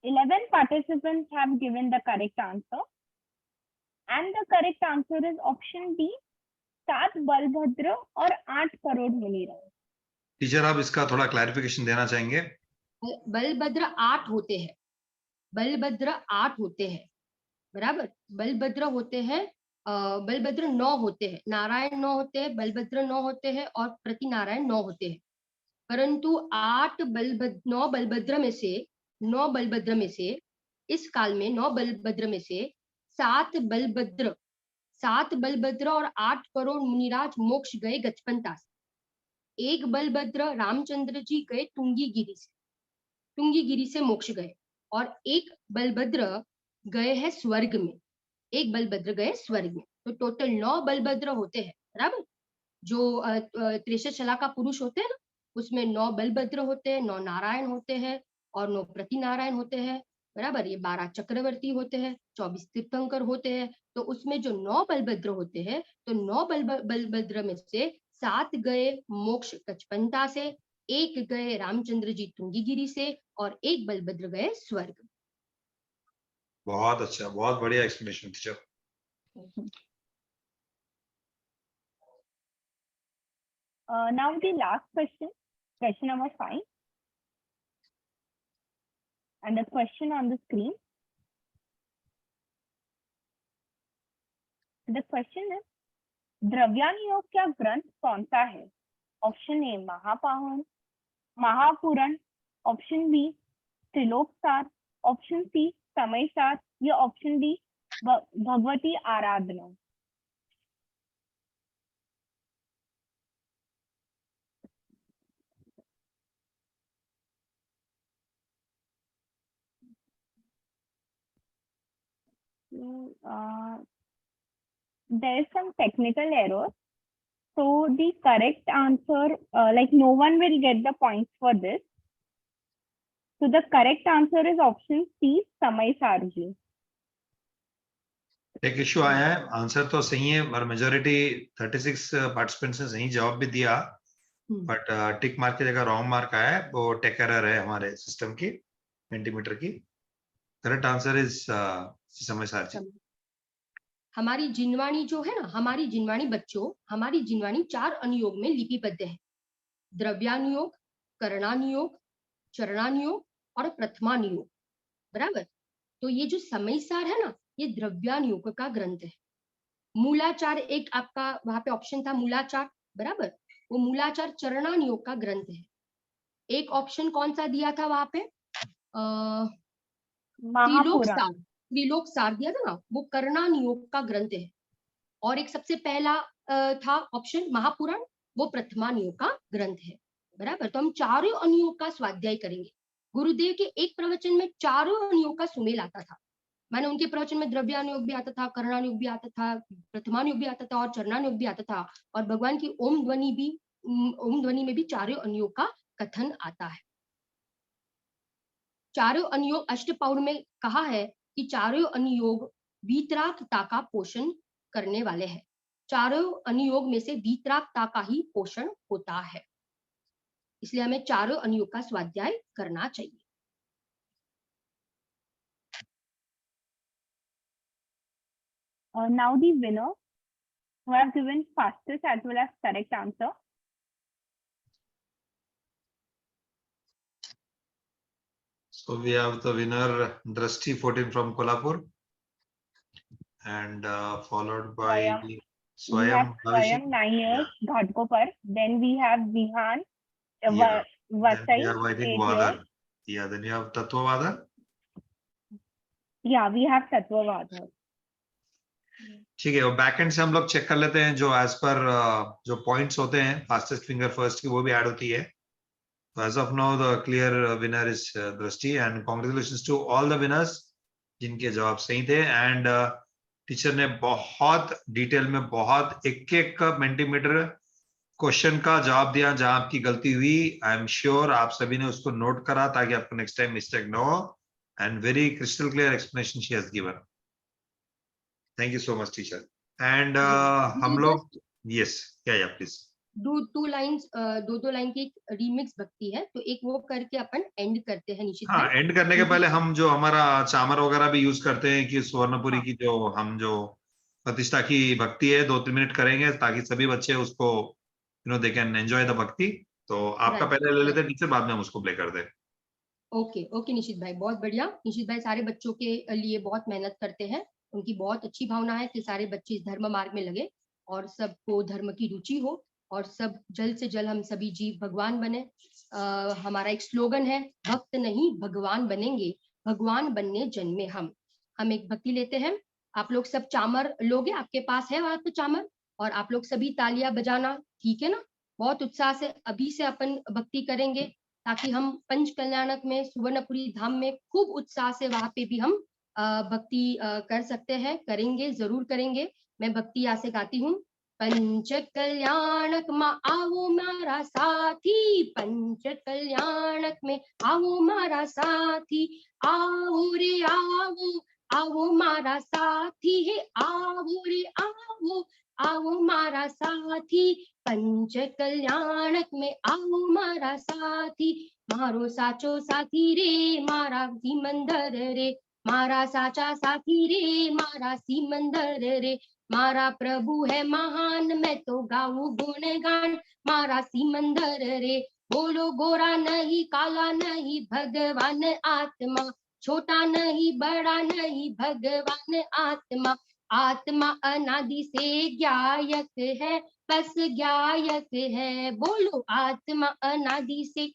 Eleven participants have given the correct answer, and the correct answer is option B, 7 Balabhadra और 8 करोड़ मुनिराज। टीचर आप इसका थोड़ा क्लैरिफिकेशन देना चाहेंगे? बलभद्र 8 होते हैं, बलभद्र 8 होते हैं, बराबर। बलभद्र होते हैं, बलभद्र 9 होते हैं, नारायण 9 होते हैं, बलभद्र 9 होते हैं और प्रति नारायण 9 होते हैं। परंतु 9 बलभद्र में से 9 बलभद्र में से इस काल में 9 बलभद्र में से 7 बलभद्र और 8 करोड़ मुनिराज मोक्ष गए गजपंथा से। एक बलभद्र रामचंद्र जी गए तुंगी से मोक्ष गए, और एक बलभद्र गए हैं स्वर्ग में, एक बलभद्र गए स्वर्ग में। तो टोटल 9 बलभद्र होते हैं, बराबर। जो 63 शला का पुरुष होते हैं ना, उसमें 9 बलभद्र होते हैं, 9 नारायण होते हैं और 9 प्रति नारायण होते हैं, बराबर। ये 12 चक्रवर्ती होते हैं, 24 तीर्थंकर होते हैं। तो उसमें जो 9 बलभद्र होते हैं, तो 9 बलभद्र में से 7 गए मोक्ष गजपंथा से, एक गए रामचंद्र जी तुंगी से और एक बलभद्र गए स्वर्ग। बहुत अच्छा, बहुत बढ़िया explanation teacher. Now the last question, question number 5, and the question on the screen. The question is, द्रव्यान योग का ग्रंथ कौन सा है? Option A Mahapuran, option B Trilok Sar, option C Samay Sar, या option D Bhagavati Aradhana? there is some technical error. So the correct answer, like no one will get the points for this. So the correct answer is option C, Samay Sarji. एक issue आया है, answer तो सही है और majority 36 participants ने सही जवाब भी दिया, बट टिक मार्क की जगह रॉन्ग मार्क आया है, वो टेक एरर है हमारे सिस्टम की, सेंटीमीटर की। करेक्ट आंसर इज समय सारजी। हमारी जिनवाणी जो है ना, हमारी जिनवाणी बच्चों, हमारी जिनवाणी 4 अनुयोग में लिपिबद्ध है। द्रव्यानुयोग, करणानुयोग, चरणानुयोग और प्रथमानुयोग, बराबर। तो ये जो समय सार है ना, ये द्रव्यानुयोग का ग्रंथ है। मूलाचार एक आपका वहां पे ऑप्शन था, मूलाचार, बराबर, वो मूलाचार चरणानुयोग का ग्रंथ है। एक ऑप्शन कौन सा दिया था वहां पे, महापुराण, त्रिलोक सार दिया था ना, वो करणानुयोग का ग्रंथ है। और एक सबसे पहला था ऑप्शन महापुराण, वो प्रथमानुयोग का ग्रंथ है, बराबर। तो हम चारों अनुयोग का स्वाध्याय करेंगे। गुरुदेव के एक प्रवचन में चारों अनुयोग का सुमेल आता था। मैंने उनके प्रवचन में द्रव्यानुयोग भी आता था, करणानुयोग भी आता था, प्रथमानुयोग भी आता था और चरणानुयोग भी आता था। और भगवान की ओम ध्वनि में भी चारों अनुयोग का कथन आता है। चारों अनुयोग अष्टपौर में कहा है कि चारों अनुयोग वीतरागता का पोषण करने वाले हैं। चारों अनुयोग में से वीतरागता का ही पोषण होता है, इसलिए हमें चारों अनुयोग का स्वाध्याय करना चाहिए। Now the winner who have given fastest as well as correct answer. So we have the winner Drashti 14 from Kolhapur and followed by We have Swayam 9 years, Ghatkopar. Then we have Vihan, Yeah. Vasai, Then we have, I think, 8 Vadar. years. Yeah, then you have Tattva Vadar. Yeah, we have Tattva Vadar. ठीक है, और back and से हम लोग check कर लेते हैं जो एज पर जो पॉइंट्स होते हैं फास्टेस्ट फिंगर फर्स्ट की, वो भी ऐड होती है। तो as of now the clear winner is Drishti and congratulations to all the winners जिनके जवाब सही थे। एंड टीचर ने बहुत डिटेल में बहुत एक सेंटीमीटर क्वेश्चन का जवाब दिया जहां आपकी गलती हुई। आई एम श्योर आप सभी ने उसको नोट करा ताकि आपको नेक्स्ट टाइम मिस्टेक न हो। And very crystal clear explanation she has given. Thank you so much teacher. And हम लोग यस क्या प्लीज दो लाइन की एक रीमिक्स भक्ति है, तो एक वो करके अपन एंड करते हैं निश्चित। हाँ, एंड करने के पहले हम जो हमारा चामर वगैरह भी यूज करते हैं कि स्वर्णपुरी की जो हम जो प्रतिष्ठा की भक्ति है 2-3 मिनट करेंगे ताकि सभी बच्चे उसको दे कैन एंजॉय द भक्ति। तो आपका पहले ले लेते हैं टीचर, बाद में हम उसको प्ले कर दे। ओके निशित भाई, बहुत बढ़िया। निशित भाई सारे बच्चों के लिए बहुत मेहनत करते हैं, उनकी बहुत अच्छी भावना है कि सारे बच्चे इस धर्म मार्ग में लगे और सबको धर्म की रुचि हो और सब जल्द से जल्द हम सभी जीव भगवान बने। हमारा एक स्लोगन है, भक्त नहीं भगवान बनेंगे, भगवान बनने जन्मे हम एक भक्ति लेते हैं। आप लोग सब चामर लोगे, आपके पास है वहां पे चामर, और आप लोग सभी तालियां बजाना, ठीक है ना। बहुत उत्साह से अभी से अपन भक्ति करेंगे ताकि हम पंच कल्याणक में सुवर्णपुरी धाम में खूब उत्साह से वहां पे भी हम भक्ति कर सकते हैं, करेंगे, जरूर करेंगे। मैं भक्ति यहाँ से गाती हूँ। पंच कल्याणक में आओ मारा साथी, पंच कल्याणक में आओ मारा साथी, आओ रे आओ, आओ मारा साथी है, आओ रे आओ, आओ मारा साथी, पंच कल्याणक में आओ मारा साथी, मारो साचो साथी रे मारा सिमंदर रे, मारा साचा साथी रे मारा सिमंदर रे, मारा प्रभु है महान मैं तो गाऊं गुणगान, मारा सिमंदर रे। बोलो गोरा नहीं काला नहीं भगवान आत्मा, छोटा नहीं बड़ा नहीं भगवान आत्मा, आत्मा अनादि से ज्ञायक है, बस ज्ञायक है। बोलो आत्मा अनादि से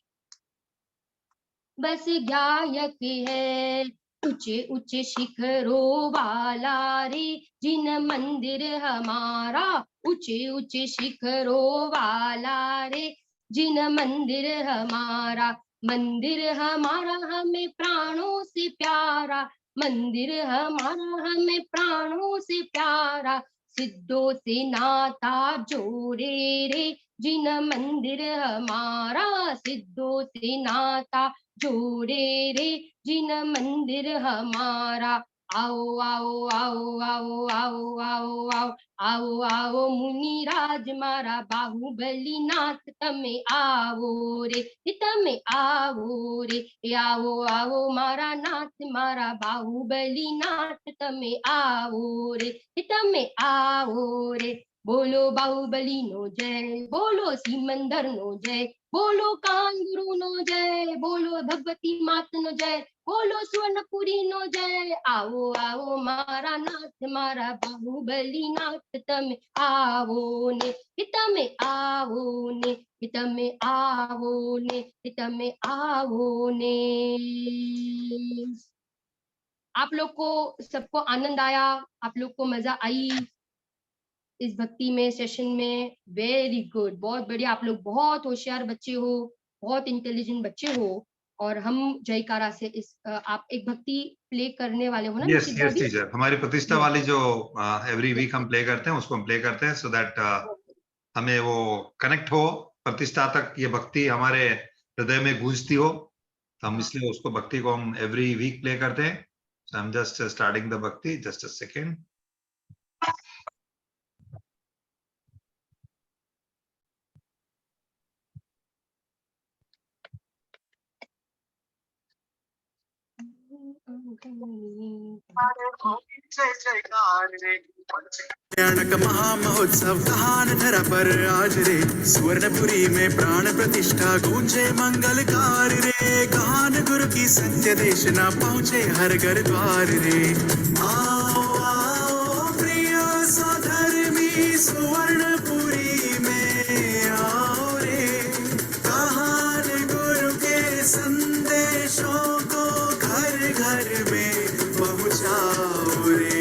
बस ज्ञायक है। ऊंचे ऊंचे शिखरों वाला रे जिन मंदिर हमारा, ऊंचे ऊंचे शिखरों वाला रे जिन मंदिर हमारा, मंदिर हमारा हमें प्राणों से प्यारा, मंदिर हमारा हमें प्राणों से प्यारा, सिद्धों से नाता जोड़े रे जिन मंदिर हमारा, सिद्धों से नाता जोड़े रे जिन मंदिर हमारा। आओ आओ आओ आओ आओ आओ आओ आओ आओ मुनि राज मारा बाहुबली नाथ तमे आवो रे, तमे आवो रे, आओ आओ मारा नाथ मारा बाहुबली नाथ तमे आवो रे, तमे आवो रे। बोलो बाहुबली नो जय, बोलो सिमंदर नो जय, बोलो कांगरू नो जय, बोलो भगवती मात नो जय, बोलो स्वर्णपुरी नो जय। आओ आओ मारा नाथ मारा बाहुबली नाथ तमे आवो ने, तमे आवो ने, तमे आवो ने, तमे आवो ने। आप लोग को सबको आनंद आया, आप लोग को मजा आई इस भक्ति में, सेशन में? वेरी गुड, बहुत बढ़िया। आप लोग बहुत होशियार बच्चे हो, बहुत इंटेलिजेंट बच्चे हो। और हम जयकारा से इस आप एक भक्ति प्ले करने वाले हो ना? यस यस टीचर, हमारी प्रतिष्ठा वाली जो एवरी वीक हम प्ले करते हैं उसको हम प्ले करते हैं, सो दैट हमें वो कनेक्ट हो प्रतिष्ठा तक, ये भक्ति हमारे हृदय में गूंजती हो। तो हम इसलिए उसको भक्ति को हम एवरी वीक प्ले करते हैं। So I am just starting the bhakti, just a second. कल्याणक महामहोत्सव कहान धरा पर आज रे, स्वर्णपुरी में प्राण प्रतिष्ठा गूंजे मंगलकार रे, कहान गुरु की सत्य देशना पहुँचे हर घर द्वार रे। आओ आओ प्रिय सधर्मी सुवर्णपुरी में आओ रे, कहान गुरु के संदेशों को घर घर में पहुँचाओ रे।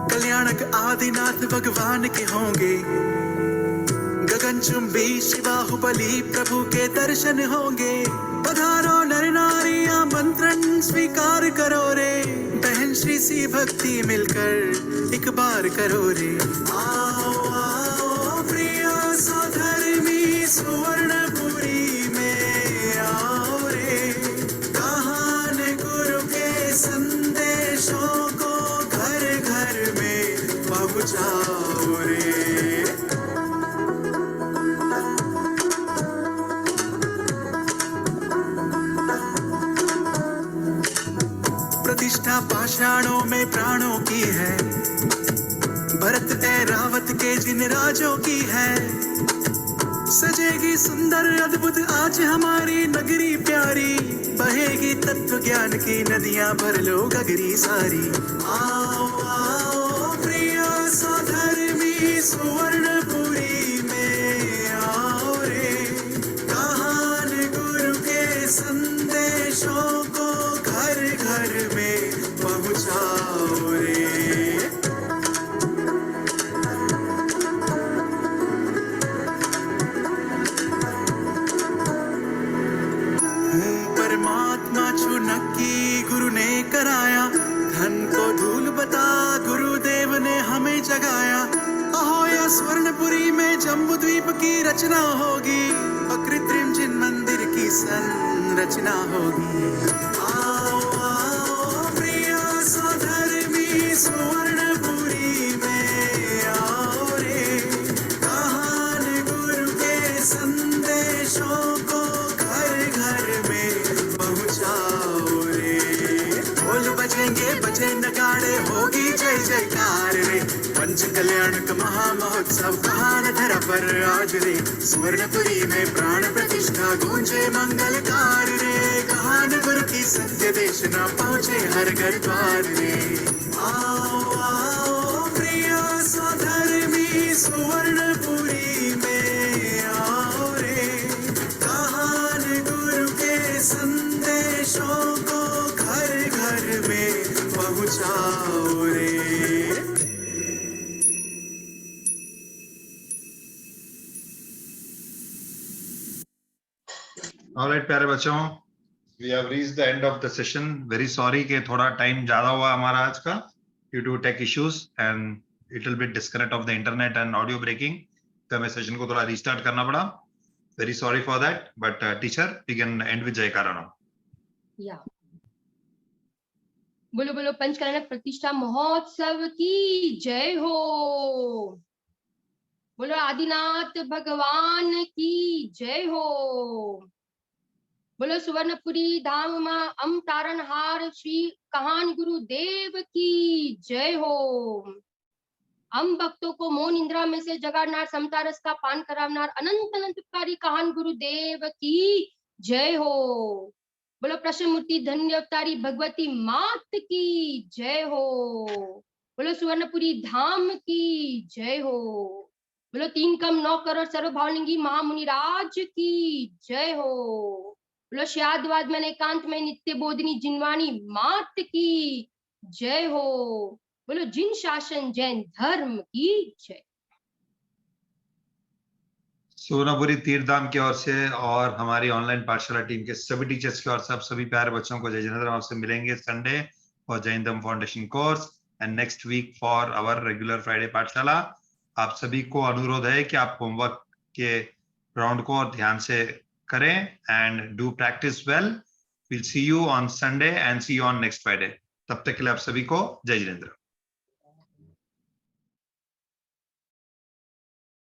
कल्याणक आदिनाथ भगवान के होंगे, गगनचुंबी शिवाहुबली प्रभु के दर्शन होंगे। पधारो नर नारियां मंत्रण स्वीकार करो रे, बहन श्री सी भक्ति मिलकर एक बार करो रे। आओ आओ प्रिय सधर्मी सुवर्णपुरी में आओ रे, कहान गुरु के संदेशों को घर घर में पहुँचाओ रे। प्रतिष्ठा पाषाणों में प्राणों की है, भरत ऐरावत के जिन राजों की है। सजेगी सुंदर अद्भुत आज हमारी नगरी प्यारी, बहेगी तत्व ज्ञान की नदियां भर लो गगरी सारी। आओ आओ प्रिय सधर्मी सुवर्णपुरी में आओ रे, कहान गुरु के संदेशों को घर घर में पहुँचाओ रे। परमात्मा छु नक्की गुरु ने कराया, धन को धूल बता गुरुदेव ने हमें जगाया। अहो या स्वर्णपुरी में जम्बू द्वीप की रचना होगी, अकृत्रिम जिन मंदिर की संरचना होगी। आओ आओ प्रिय सधर्मी सुवर्णपुरी में आओ रे, कहान गुरु के संदेशों को घर घर में पहुँचाओ रे। ढोल बजेंगे बजे नगाड़े होगी जय जयकार रे, पंच कल्याणक महामहोत्सव कहान धरा पर आज रे, स्वर्णपुरी में प्राण प्रतिष्ठा गूंजे मंगलकार रे, कहान गुरु की सत्य देशना पहुँचे हर घर द्वार रे। आओ आओ प्रिय सधर्मी सुवर्णपुरी में आओ रे, कहान गुरु के संदेशों को घर घर में पहुँचाओ रे। All ऑलराइट प्यारे बच्चों, we have reached the end of the session. Very sorry कि थोड़ा टाइम ज्यादा हुआ हमारा आज का due to tech issues and little bit disconnect of the internet and audio breaking, तो हमें सेशन को थोड़ा रीस्टार्ट करना पड़ा। Very sorry for that, but teacher we can end with जयकारा नाउ। या बोलो बोलो पंचकर्ण प्रतिष्ठा महोत्सव की जय हो। बोलो आदिनाथ भगवान की जय हो। बोलो सुवर्णपुरी धाम मां अम तारणहार श्री कहान गुरुदेव की जय हो। हम भक्तों को मौन इंद्रा में से जगाड़नार, समता रस का पान करावनार अनंत अनंत उपकारी कहान गुरुदेव की जय हो। बोलो प्रसन्न मूर्ति धन्य अवतारी भगवती मात की जय हो। बोलो सुवर्णपुरी धाम की जय हो। बोलो 3 कम 9 करोड़ सर्वभावलिंगी महामुनि राज की जय हो। बोलो श्यादवाद में एकांत में नित्य बोधिनी जिनवाणी मात की जय हो। बोलो जिन शासन जैन धर्म की जय। सोनापुरी तीर्थधाम की ओर से और हमारी ऑनलाइन पाठशाला टीम के सभी टीचर्स की ओर से आप सभी प्यारे बच्चों को जय जिनेंद्र। आपसे मिलेंगे संडे फॉर जैन धर्म foundation course and next week for our regular Friday पाठशाला। आप सभी को अनुरोध है कि आप होमवर्क के राउंड को ध्यान से करें and do practice well. Will see you on Sunday and see you on next Friday. तब तक के लिए आप सभी को जय जिनेंद्र।